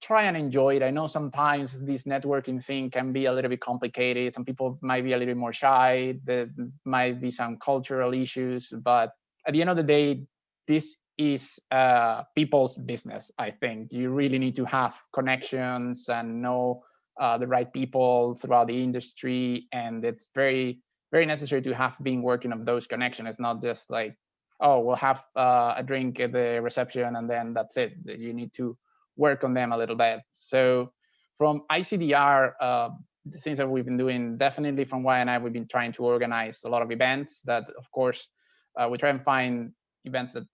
try and enjoy it. I know sometimes this networking thing can be a little bit complicated. Some people might be a little bit more shy. There might be some cultural issues, but at the end of the day, this is people's business. I think you really need to have connections and know the right people throughout the industry. And it's very, very necessary to have been working on those connections. It's not just like, oh, we'll have a drink at the reception and then that's it. You need to work on them a little bit. So from ICDR, the things that we've been doing, definitely from Y and I, we've been trying to organize a lot of events that, of course, we try and find events that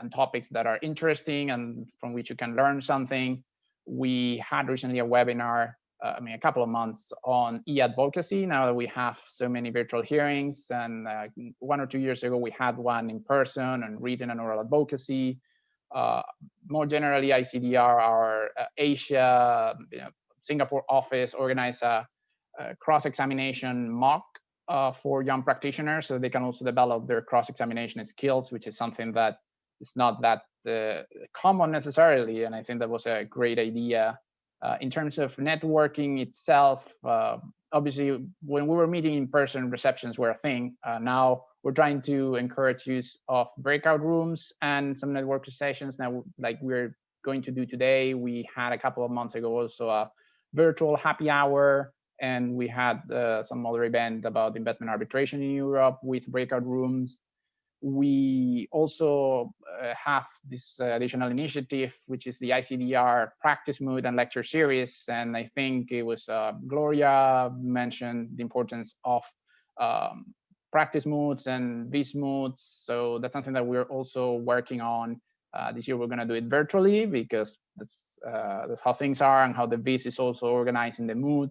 on topics that are interesting and from which you can learn something. We had recently a webinar, a couple of months on e-advocacy, now that we have so many virtual hearings. And 1 or 2 years ago, we had one in person on written and oral advocacy. More generally, ICDR, our Asia, Singapore office organized a cross-examination mock for young practitioners, so they can also develop their cross-examination skills, which is something that is not that common necessarily. And I think that was a great idea. In terms of networking itself, obviously, when we were meeting in person, receptions were a thing. Now we're trying to encourage use of breakout rooms and some networking sessions. Now, like we're going to do today, we had a couple of months ago also a virtual happy hour, and we had some other event about investment arbitration in Europe with breakout rooms. We also have this additional initiative, which is the ICDR practice mood and lecture series. And I think it was Gloria mentioned the importance of practice moods and these moods. So that's something that we're also working on. This year, we're going to do it virtually because that's how things are and how the VIS is also organizing the mood.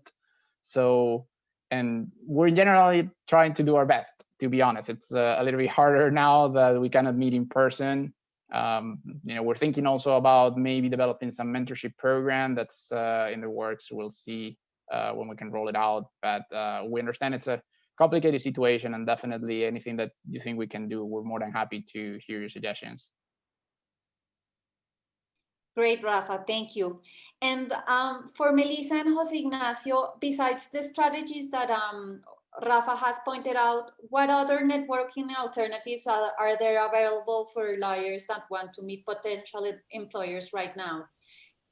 So, and we're generally trying to do our best, to be honest. It's a little bit harder now that we cannot meet in person. We're thinking also about maybe developing some mentorship program that's in the works. We'll see when we can roll it out. But we understand it's a complicated situation, and definitely anything that you think we can do, we're more than happy to hear your suggestions. Great, Rafa, thank you. And for Melissa and José Ignacio, besides the strategies that Rafa has pointed out, what other networking alternatives are there available for lawyers that want to meet potential employers right now?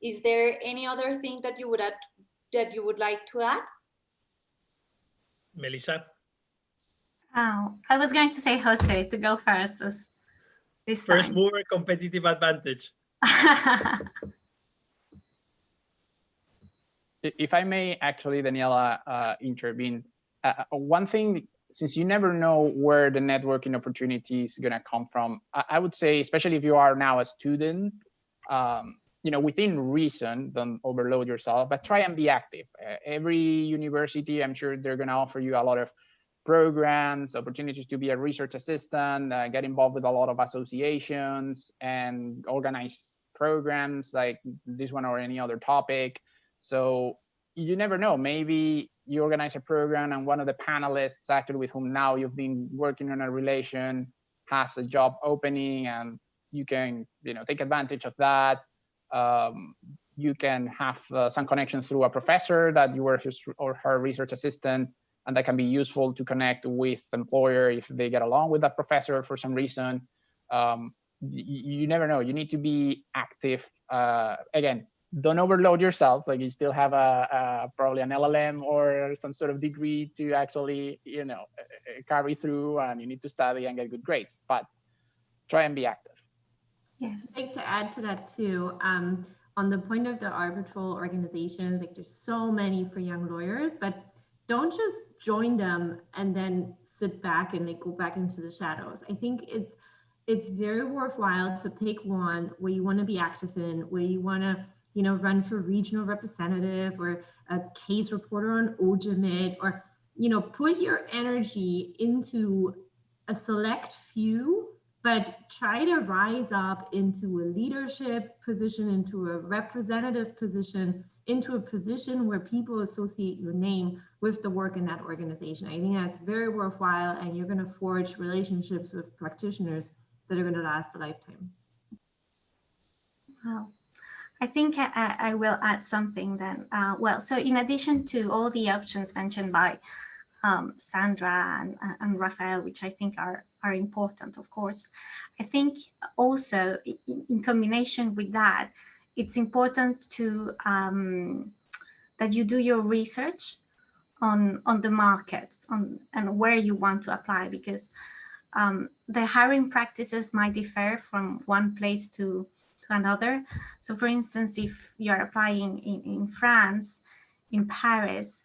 Is there any other thing that you would like to add? Melissa? Oh, I was going to say José to go first this First time. mover competitive advantage. If I may actually, Daniela, intervene. One thing, since you never know where the networking opportunity is going to come from, I would say, especially if you are now a student, within reason, don't overload yourself, but try and be active. Every university, I'm sure they're going to offer you a lot of programs, opportunities to be a research assistant, get involved with a lot of associations and organize programs like this one or any other topic. So you never know, maybe you organize a program and one of the panelists actually with whom now you've been working on a relation has a job opening, and you can take advantage of that. You can have some connections through a professor that you were his or her research assistant, and that can be useful to connect with the employer if they get along with that professor for some reason. You never know. You need to be active. Again, don't overload yourself. Like you still have probably an LL.M or some sort of degree to actually carry through, and you need to study and get good grades. But try and be active. Yes. I'd like to add to that too. On the point of the arbitral organizations, like there's so many for young lawyers, but don't just join them and then sit back and like go back into the shadows. I think it's very worthwhile to pick one where you want to be active in, where you want to run for regional representative or a case reporter on OJMIT, or put your energy into a select few, but try to rise up into a leadership position, into a representative position, into a position where people associate your name with the work in that organization. I think that's very worthwhile, and you're going to forge relationships with practitioners that are going to last a lifetime. Wow. I think I will add something then. Well, so in addition to all the options mentioned by Sandra and Rafael, which I think are important, of course, I think also in combination with that, it's important to that you do your research on the markets and where you want to apply, because the hiring practices might differ from one place to another. So for instance, if you're applying in France, in Paris,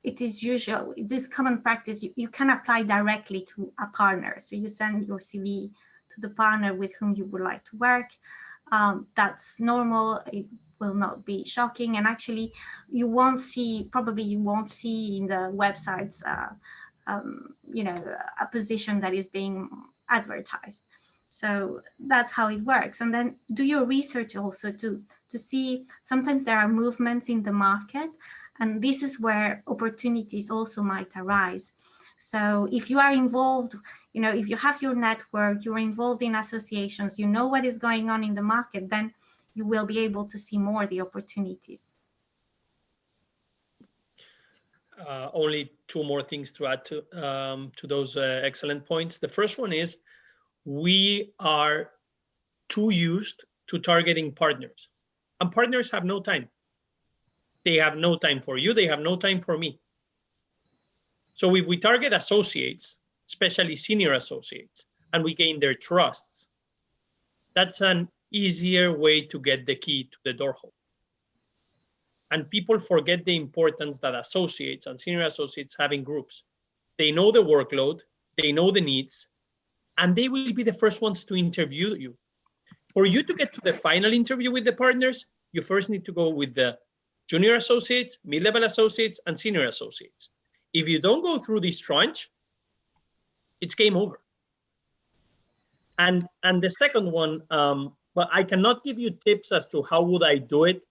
it is usual, this common practice, you can apply directly to a partner. So you send your CV to the partner with whom you would like to work. That's normal. It will not be shocking. And actually, probably you won't see in the websites, a position that is being advertised. So that's how it works. And then do your research also to see, sometimes there are movements in the market, and this is where opportunities also might arise. So if you are involved, if you have your network, you're involved in associations, you know what is going on in the market, then you will be able to see more the opportunities. Only two more things to add to those excellent points. The first one is, we are too used to targeting partners, and partners have no time. They have no time for you. They have no time for me. So if we target associates, especially senior associates, and we gain their trust, that's an easier way to get the key to the door hole. And people forget the importance that associates and senior associates have in groups. They know the workload, they know the needs, and they will be the first ones to interview you. For you to get to the final interview with the partners, you first need to go with the junior associates, mid-level associates, and senior associates. If you don't go through this tranche, it's game over. And the second one, but I cannot give you tips as to how would I do it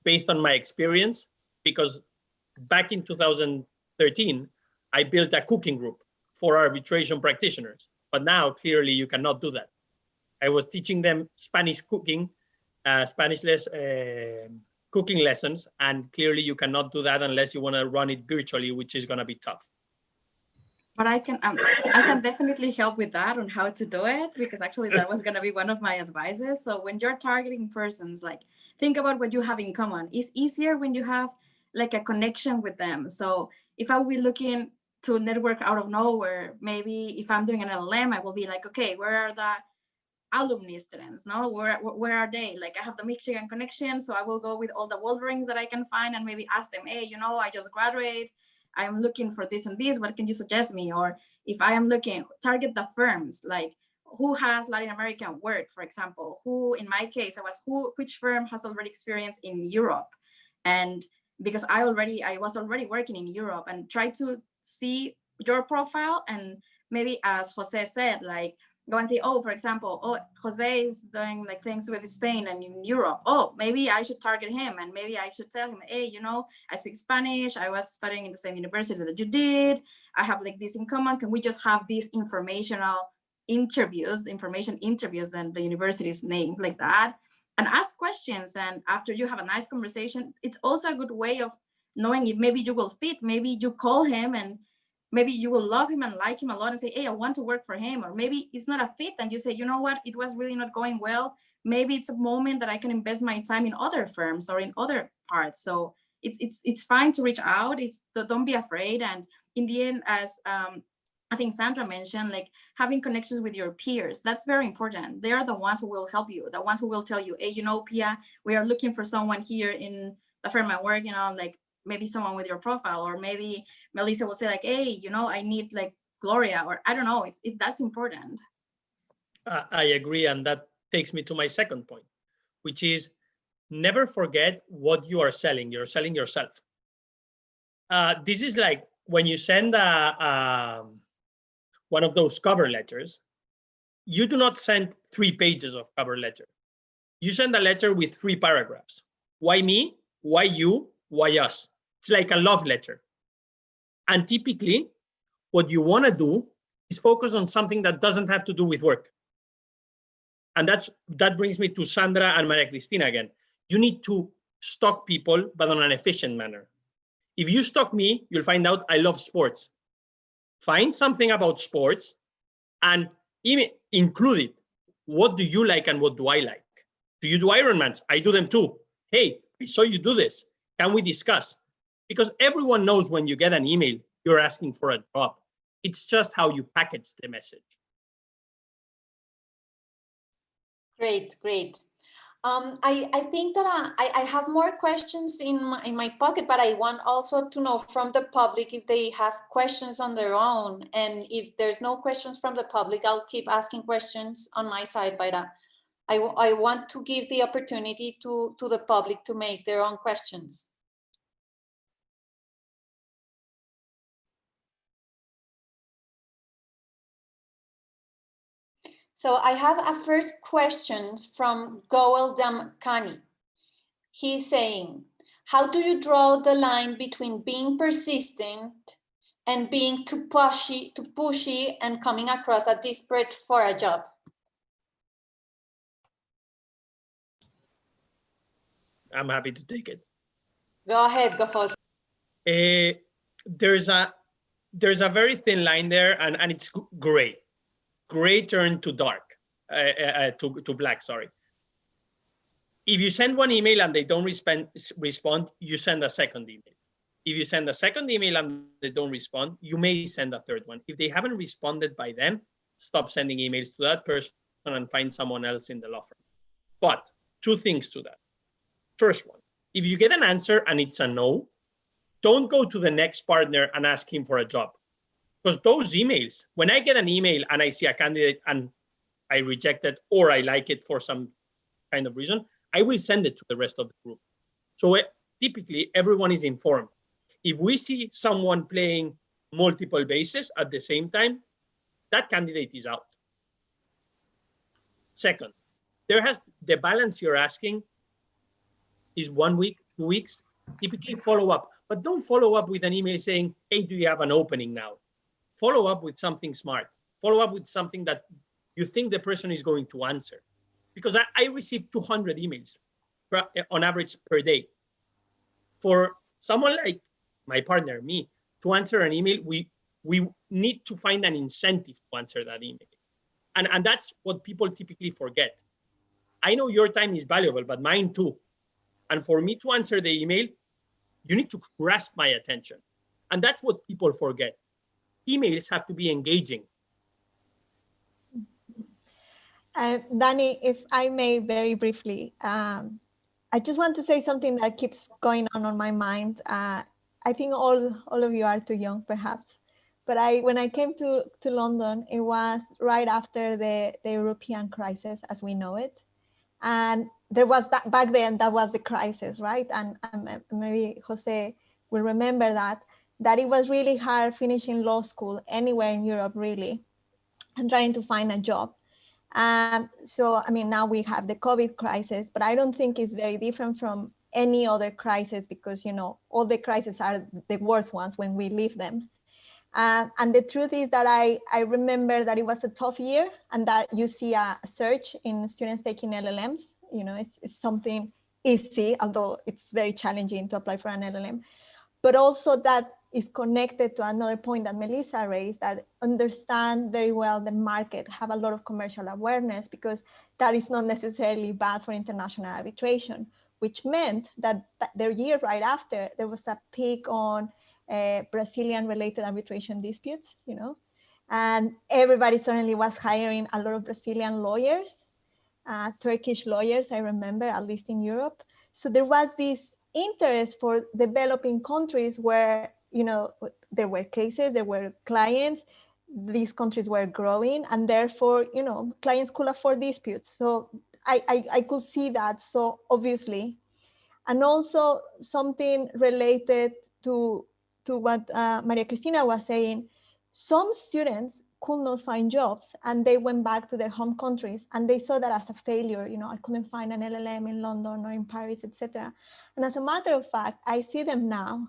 based on my experience, because back in 2013, I built a cooking group for arbitration practitioners. But now, clearly, you cannot do that. I was teaching them Spanish cooking, Spanish cooking lessons, and clearly you cannot do that unless you want to run it virtually, which is going to be tough. But I can definitely help with that on how to do it, because actually that was going to be one of my advices. So when you're targeting persons, like, think about what you have in common. It's easier when you have like a connection with them. So if I will be looking to network out of nowhere, maybe if I'm doing an LL.M, I will be like, okay, where are the alumni students? No, where are they? Like, I have the Michigan connection, so I will go with all the Wolverines that I can find and maybe ask them, hey, I just graduated, I'm looking for this and this, what can you suggest me? Or if I am looking, target the firms, like who has Latin American work, for example, who, in my case, which firm has already experience in Europe? And because I was already working in Europe, and try to see your profile, and maybe as Jose said, like go and say, oh, for example, oh, Jose is doing like things with Spain and in Europe. Oh, maybe I should target him, and maybe I should tell him, hey, you know, I speak Spanish. I was studying in the same university that you did. I have like this in common. Can we just have these information interviews, and the university's name like that, and ask questions. And after you have a nice conversation, it's also a good way of knowing if maybe you will fit. Maybe you call him and maybe you will love him and like him a lot and say, hey, I want to work for him. Or maybe it's not a fit and you say, you know what, it was really not going well. Maybe it's a moment that I can invest my time in other firms or in other parts. So it's fine to reach out. Don't be afraid. And in the end, as I think Sandra mentioned, like having connections with your peers, that's very important. They are the ones who will help you, the ones who will tell you, hey, you know, Pia, we are looking for someone here in the firm I work, you know, like maybe someone with your profile, or maybe Melissa will say like, hey, you know, I need like Gloria, or I don't know, that's important. I agree. And that takes me to my second point, which is never forget what you are selling. You're selling yourself. This is like when you send one of those cover letters, you do not send 3 pages of cover letter. You send a letter with 3 paragraphs. Why me? Why you? Why us? It's like a love letter. And typically, what you want to do is focus on something that doesn't have to do with work. And that brings me to Sandra and Maria Cristina again. You need to stalk people, but on an efficient manner. If you stalk me, you'll find out I love sports. Find something about sports and include it. What do you like and what do I like? Do you do Ironmans? I do them too. Hey, I saw you do this. Can we discuss? Because everyone knows when you get an email, you're asking for a job. It's just how you package the message. Great. I think that I have more questions in my pocket, but I want also to know from the public if they have questions on their own. And if there's no questions from the public, I'll keep asking questions on my side. But I want to give the opportunity to the public to make their own questions. So I have a first question from Goel Damkani. He's saying, how do you draw the line between being persistent and being too pushy and coming across as desperate for a job? I'm happy to take it. Go ahead, José. There's a very thin line there, and it's gray. Gray turned to dark, to black, sorry. If you send one email and they don't respond, you send a second email. If you send a second email and they don't respond, you may send a third one. If they haven't responded by then, stop sending emails to that person and find someone else in the law firm. But 2 things to that. First one, if you get an answer and it's a no, don't go to the next partner and ask him for a job. Because those emails, when I get an email and I see a candidate and I reject it or I like it for some kind of reason, I will send it to the rest of the group. So typically everyone is informed. If we see someone playing multiple bases at the same time, that candidate is out. Second, the balance you're asking is 1 week, 2 weeks, typically follow up. But don't follow up with an email saying, hey, do you have an opening now? Follow up with something smart. Follow up with something that you think the person is going to answer. Because I receive 200 emails on average per day. For someone like my partner, me, to answer an email, we need to find an incentive to answer that email. And that's what people typically forget. I know your time is valuable, but mine too. And for me to answer the email, you need to grasp my attention. And that's what people forget. Emails have to be engaging. Dani, if I may very briefly, I just want to say something that keeps going on my mind. I think all of you are too young, perhaps. But when I came to London, it was right after the European crisis as we know it. And there was that back then, that was the crisis, right? And maybe Jose will remember that that it was really hard finishing law school anywhere in Europe, really, and trying to find a job. So, I mean, now we have the COVID crisis, but I don't think it's very different from any other crisis because, you know, all the crises are the worst ones when we leave them. And the truth is that I remember that it was a tough year and that you see a surge in students taking LLMs. You know, it's something easy, although it's very challenging to apply for an LLM. But also that is connected to another point that Melissa raised, that understand very well the market, have a lot of commercial awareness, because that is not necessarily bad for international arbitration, which meant that the year right after, there was a peak on Brazilian related arbitration disputes, you know, and everybody suddenly was hiring a lot of Brazilian lawyers, Turkish lawyers, I remember, at least in Europe. So there was this interest for developing countries where, you know, there were cases, there were clients, these countries were growing, and therefore, you know, clients could afford disputes. So I could see that so obviously. And also something related to what Maria Cristina was saying, some students could not find jobs and they went back to their home countries and they saw that as a failure. You know, I couldn't find an LLM in London or in Paris, etc. And as a matter of fact, I see them now,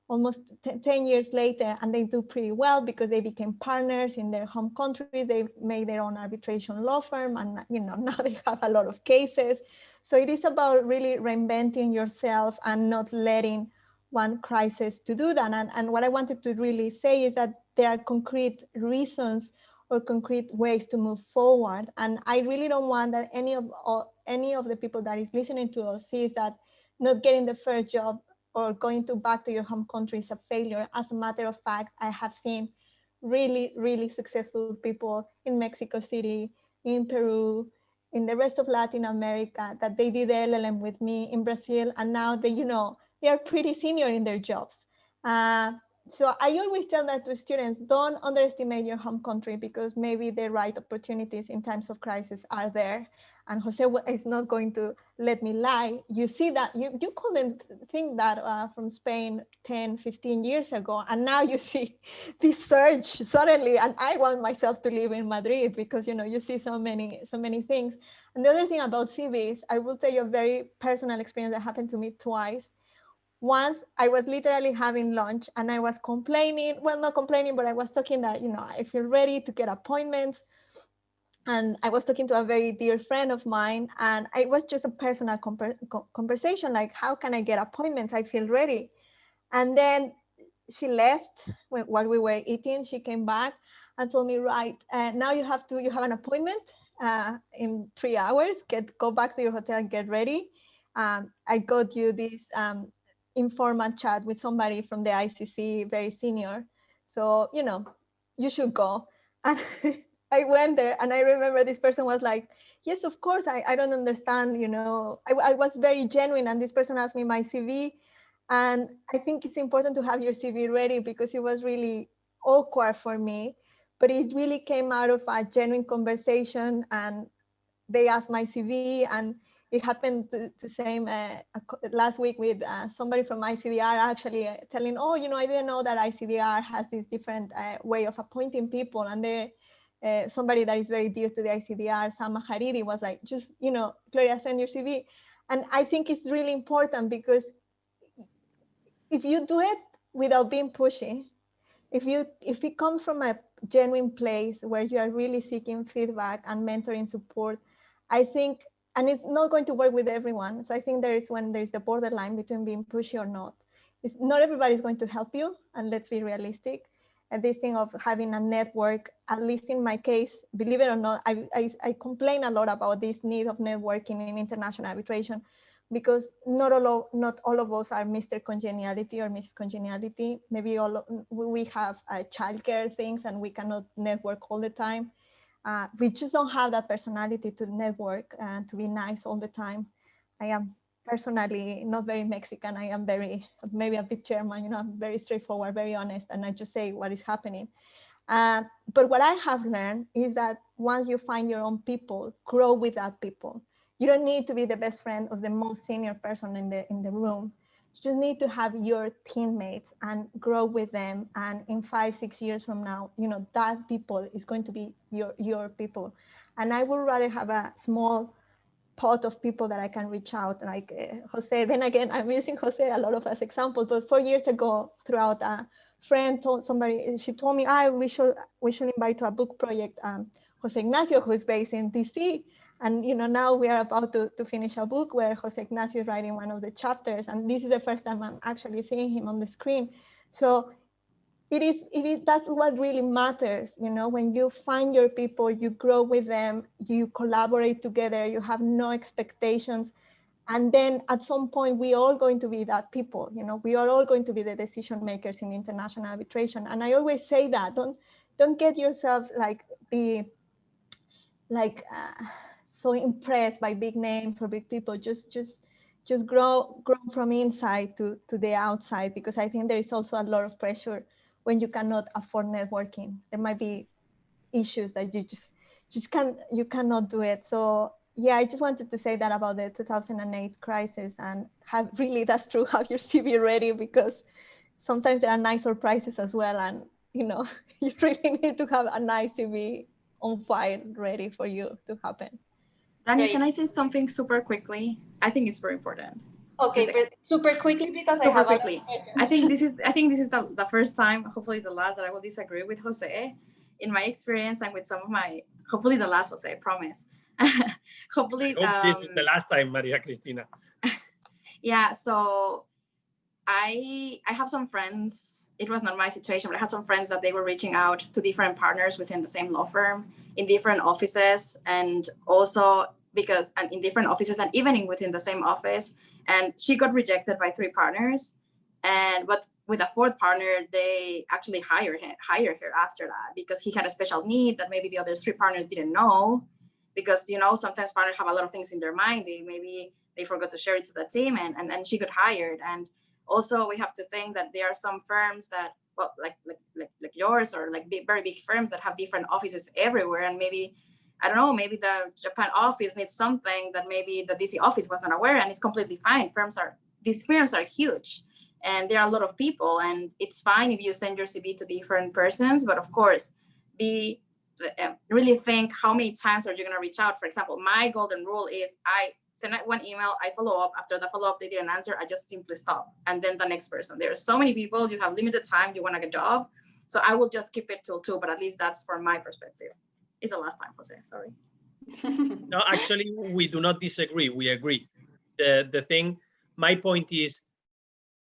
almost 10 years later, and they do pretty well because they became partners in their home countries. They made their own arbitration law firm, and you know, now they have a lot of cases. So it is about really reinventing yourself and not letting one crisis to do that. And what I wanted to really say is that there are concrete reasons or concrete ways to move forward. And I really don't want that any of the people that is listening to us sees that not getting the first job or going back to your home country is a failure. As a matter of fact, I have seen really, really successful people in Mexico City, in Peru, in the rest of Latin America, that they did the LLM with me in Brazil, and now they, you know, they are pretty senior in their jobs. So I always tell that to students, don't underestimate your home country, because maybe the right opportunities in times of crisis are there. And José is not going to let me lie. You see that, you couldn't think that from Spain 10, 15 years ago. And now you see this surge suddenly, and I want myself to live in Madrid because, you know, you see so many things. And the other thing about CVs, I will tell you a very personal experience that happened to me twice. Once I was literally having lunch and I was complaining, well, not complaining, but I was talking that, you know, I feel ready to get appointments. And I was talking to a very dear friend of mine, and it was just a personal conversation, like, how can I get appointments? I feel ready. And then she left while we were eating. She came back and told me, right, now you have an appointment in 3 hours, go back to your hotel and get ready. I got you this informal chat with somebody from the ICC, very senior. So, you know, you should go. And I went there, and I remember this person was like, yes, of course, I don't understand, you know, I was very genuine, and this person asked me my CV. And I think it's important to have your CV ready, because it was really awkward for me, but it really came out of a genuine conversation, and they asked my CV, and it happened the same last week with somebody from ICDR actually telling, oh, you know, I didn't know that ICDR has this different way of appointing people. And they, somebody that is very dear to the ICDR, Sama Hariri, was like, just, you know, Gloria, send your CV. And I think it's really important, because if you do it without being pushy, if it comes from a genuine place where you are really seeking feedback and mentoring support, I think, and it's not going to work with everyone. So I think there is the borderline between being pushy or not. It's not everybody's going to help you, and let's be realistic. And this thing of having a network, at least in my case, believe it or not, I complain a lot about this need of networking in international arbitration, because not all of us are Mr. Congeniality or Mrs. Congeniality. Maybe we have childcare things and we cannot network all the time. We just don't have that personality to network and to be nice all the time. I am personally not very Mexican. I am maybe a bit German, you know, I'm very straightforward, very honest, and I just say what is happening. But what I have learned is that once you find your own people, grow with that people. You don't need to be the best friend of the most senior person in the room. You just need to have your teammates and grow with them. And in 5-6 years from now, you know, that people is going to be your people. And I would rather have a small pot of people that I can reach out, like Jose. Then again, I'm using Jose a lot of as example, but 4 years ago, throughout a friend told somebody, she told me, we should invite to a book project Jose Ignacio, who is based in DC. And you know, now we are about to finish a book where Jose Ignacio is writing one of the chapters, and this is the first time I'm actually seeing him on the screen. So it is that's what really matters, you know, when you find your people, you grow with them, you collaborate together, you have no expectations. And then at some point, we are all going to be that people, you know, we are all going to be the decision makers in international arbitration. And I always say that, don't get yourself so impressed by big names or big people. Just grow from inside to the outside, because I think there is also a lot of pressure when you cannot afford networking. There might be issues that you cannot do it. So yeah, I just wanted to say that about the 2008 crisis, and that's true, have your CV ready, because sometimes there are nice surprises as well. And you know, you really need to have a nice CV on file ready for you to happen. Dani, can I say something super quickly? I think it's very important. Okay, but super quickly, because I have quickly. I think this is the first time, hopefully the last, that I will disagree with Jose. In my experience, and with some of my, hopefully the last, Jose, I promise. Hopefully. I hope this is the last time, Maria Cristina. Yeah, so I have some friends. It was not my situation, but I had some friends that they were reaching out to different partners within the same law firm, in different offices, and also in different offices, and even within the same office. And she got rejected by 3 partners, but with a 4th partner, they actually hired her after that, because he had a special need that maybe the other 3 partners didn't know, because you know, sometimes partners have a lot of things in their mind. They forgot to share it to the team, and she got hired. And also we have to think that there are some firms that, well, like yours, or like very big firms that have different offices everywhere, and maybe, I don't know, maybe the Japan office needs something that maybe the DC office wasn't aware, and it's completely fine. These firms are huge, and there are a lot of people, and it's fine if you send your CV to different persons, but of course, really think how many times are you going to reach out. For example, my golden rule is I send out one email, I follow up. After the follow up, they didn't answer, I just simply stop. And then the next person. There are so many people, you have limited time, you want to get a job. So I will just keep it till 2, but at least that's from my perspective. It's the last time, Jose, sorry. No, actually, we do not disagree. We agree. The thing, my point is,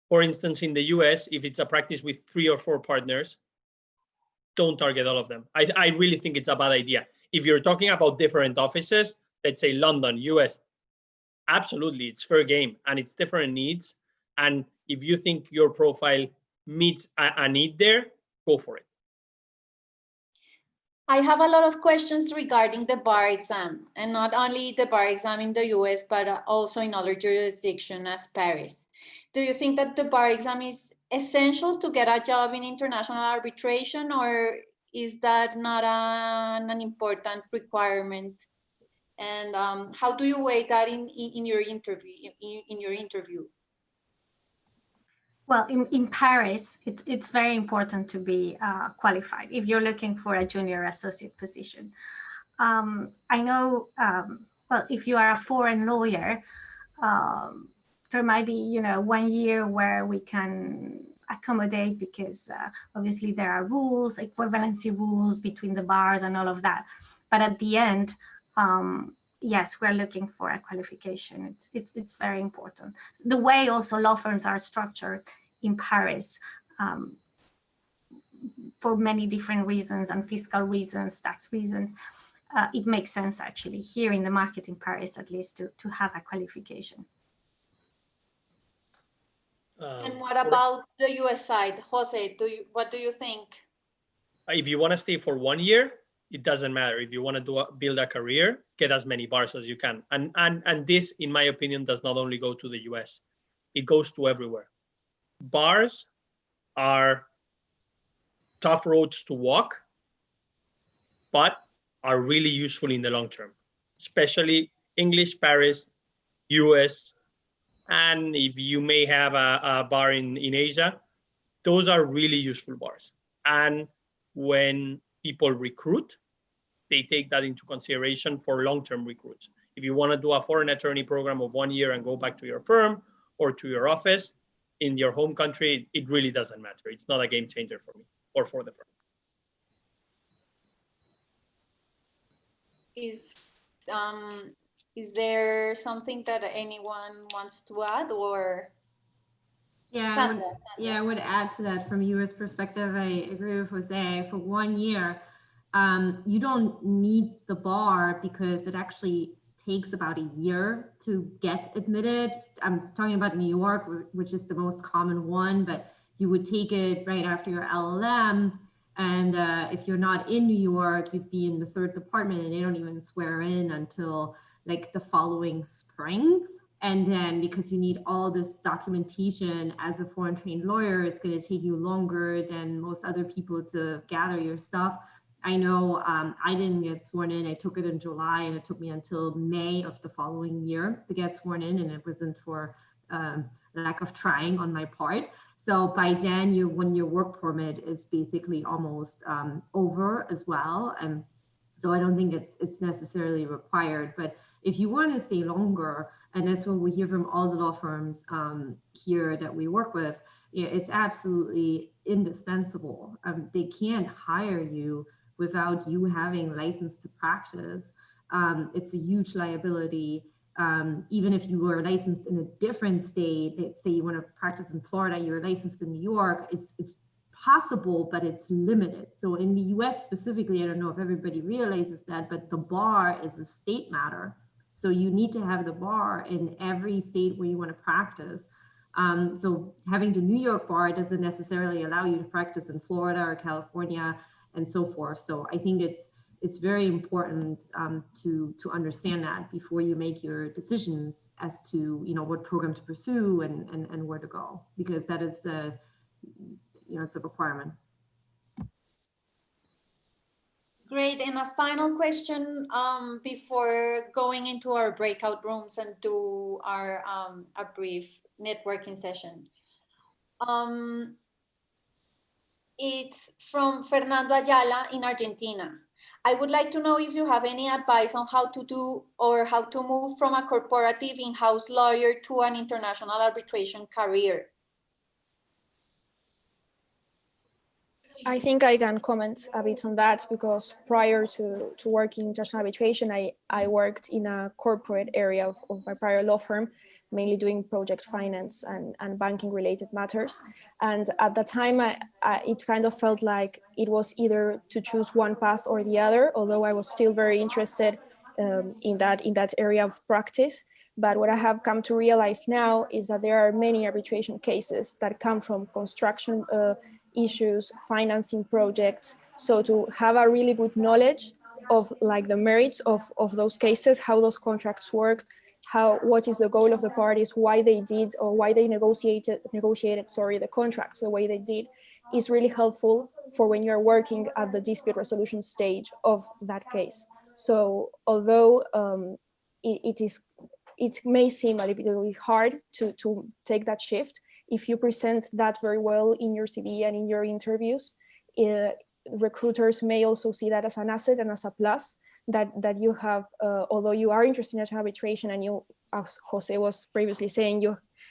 for instance, in the US, if it's a practice with 3 or 4 partners, don't target all of them. I really think it's a bad idea. If you're talking about different offices, let's say London, US, absolutely, it's fair game, and it's different needs. And if you think your profile meets a need there, go for it. I have a lot of questions regarding the bar exam, and not only the bar exam in the US, but also in other jurisdictions as Paris. Do you think that the bar exam is essential to get a job in international arbitration, or is that not an important requirement? And how do you weigh that in your interview? Well, in Paris, it's very important to be qualified if you're looking for a junior associate position. I know, well, if you are a foreign lawyer, there might be, 1 year where we can accommodate, because obviously there are rules, equivalency rules between the bars and all of that. But at the end, yes, we're looking for a qualification. It's very important. The way also law firms are structured in Paris, for many different reasons, and fiscal reasons, tax reasons, it makes sense actually here in the market in Paris, at least, to have a qualification. And what about the US side? Jose, what do you think? If you want to stay for 1 year, it doesn't matter. If you want to build a career, get as many bars as you can. And this, in my opinion, does not only go to the US. It goes to everywhere. Bars are tough roads to walk, but are really useful in the long term, especially English, Paris, US, And if you may have a bar in Asia, those are really useful bars. And when people recruit, they take that into consideration for long-term recruits. If you want to do a foreign attorney program of 1 year and go back to your firm or to your office in your home country, it really doesn't matter. It's not a game changer for me or for the firm. Is there something that anyone wants to add, or? Yeah, I would add to that from a U.S. perspective. I agree with Jose. For 1 year, you don't need the bar because it actually takes about a year to get admitted. I'm talking about New York, which is the most common one, but you would take it right after your LL.M. And if you're not in New York, you'd be in the third department, and they don't even swear in until like the following spring. And then because you need all this documentation as a foreign trained lawyer, it's going to take you longer than most other people to gather your stuff. I know I didn't get sworn in. I took it in July, and it took me until May of the following year to get sworn in, and it wasn't for lack of trying on my part. So by then, when your work permit is basically almost over as well. And so I don't think it's necessarily required. But if you want to stay longer, and that's what we hear from all the law firms here that we work with, it's absolutely indispensable. They can't hire you without you having license to practice. It's a huge liability. Even if you were licensed in a different state, let's say you want to practice in Florida, you're licensed in New York, it's possible, but it's limited. So in the US specifically, I don't know if everybody realizes that, but the bar is a state matter. So you need to have the bar in every state where you want to practice. So having the New York bar doesn't necessarily allow you to practice in Florida or California and so forth. So I think it's very important to understand that before you make your decisions as to what program to pursue and where to go, because that is it's a requirement. Great, and a final question before going into our breakout rooms and do our a brief networking session. It's from Fernando Ayala in Argentina. I would like to know if you have any advice on how to do or how to move from a corporative in-house lawyer to an international arbitration career. I think I can comment a bit on that, because prior to working in international arbitration, I worked in a corporate area of my prior law firm, mainly doing project finance and banking related matters. And at the time, it kind of felt like it was either to choose one path or the other, although I was still very interested in that area of practice. But what I have come to realize now is that there are many arbitration cases that come from construction issues, financing projects. So to have a really good knowledge of like the merits of those cases, how those contracts worked, what is the goal of the parties, why they did or why they negotiated the contracts the way they did, is really helpful for when you're working at the dispute resolution stage of that case. So although it may seem a little bit hard to take that shift, if you present that very well in your CV and in your interviews, recruiters may also see that as an asset and as a plus that you have, although you are interested in arbitration, and you, as Jose was previously saying,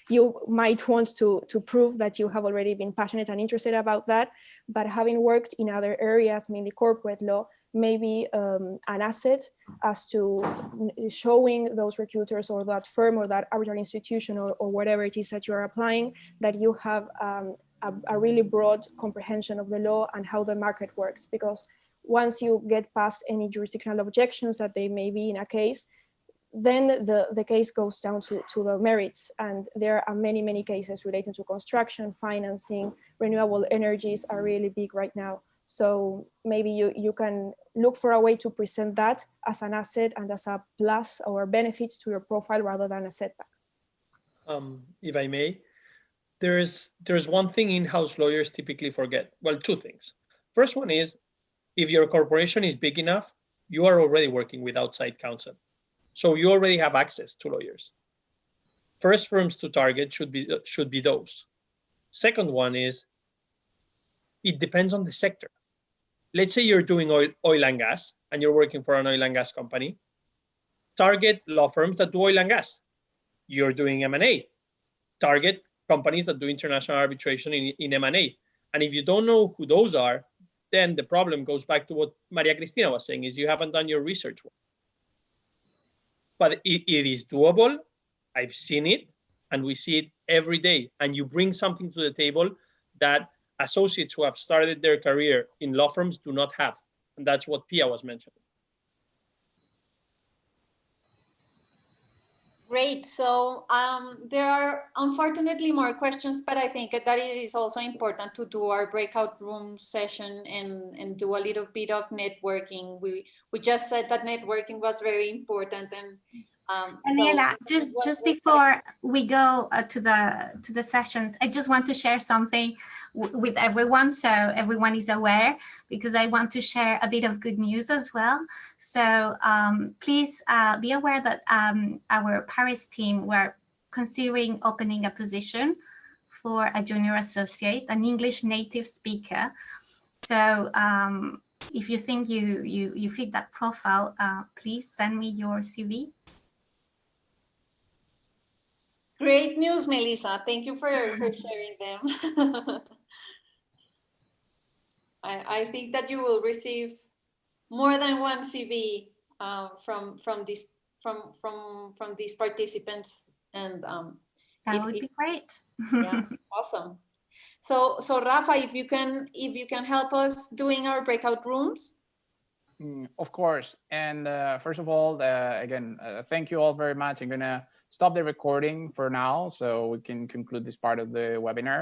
you might want to prove that you have already been passionate and interested about that, but having worked in other areas, mainly corporate law, may be an asset as to showing those recruiters or that firm or that arbitral institution or whatever it is that you are applying, that you have a really broad comprehension of the law and how the market works. Because once you get past any jurisdictional objections that they may be in a case, then the case goes down to the merits. And there are many, many cases relating to construction, financing, renewable energies are really big right now. So maybe you can look for a way to present that as an asset and as a plus or benefit to your profile rather than a setback. If I may, there's one thing in-house lawyers typically forget. Well, two things. First one is, if your corporation is big enough, you are already working with outside counsel. So you already have access to lawyers. first firms to target should be those. Second one is, it depends on the sector. Let's say you're doing oil and gas and you're working for an oil and gas company. Target law firms that do oil and gas. You're doing M&A. Target companies that do international arbitration in M&A. And if you don't know who those are, then the problem goes back to what Maria Cristina was saying, is you haven't done your research work. But it is doable. I've seen it, and we see it every day. And you bring something to the table that associates who have started their career in law firms do not have. And that's what Pia was mentioning. Great. So there are unfortunately more questions, but I think that it is also important to do our breakout room session and do a little bit of networking. We just said that networking was very important, and Daniela, so just before we go to the sessions, I just want to share something with everyone, so everyone is aware, because I want to share a bit of good news as well. So please be aware that our Paris team were considering opening a position for a junior associate, an English native speaker. So if you think you fit that profile, please send me your CV. Great news, Melissa. Thank you for sharing them. I think that you will receive more than one CV from these participants, and that would be great. Yeah, awesome. So Rafa, if you can help us doing our breakout rooms. Of course. And first of all, again, thank you all very much. I'm gonna stop the recording for now so we can conclude this part of the webinar.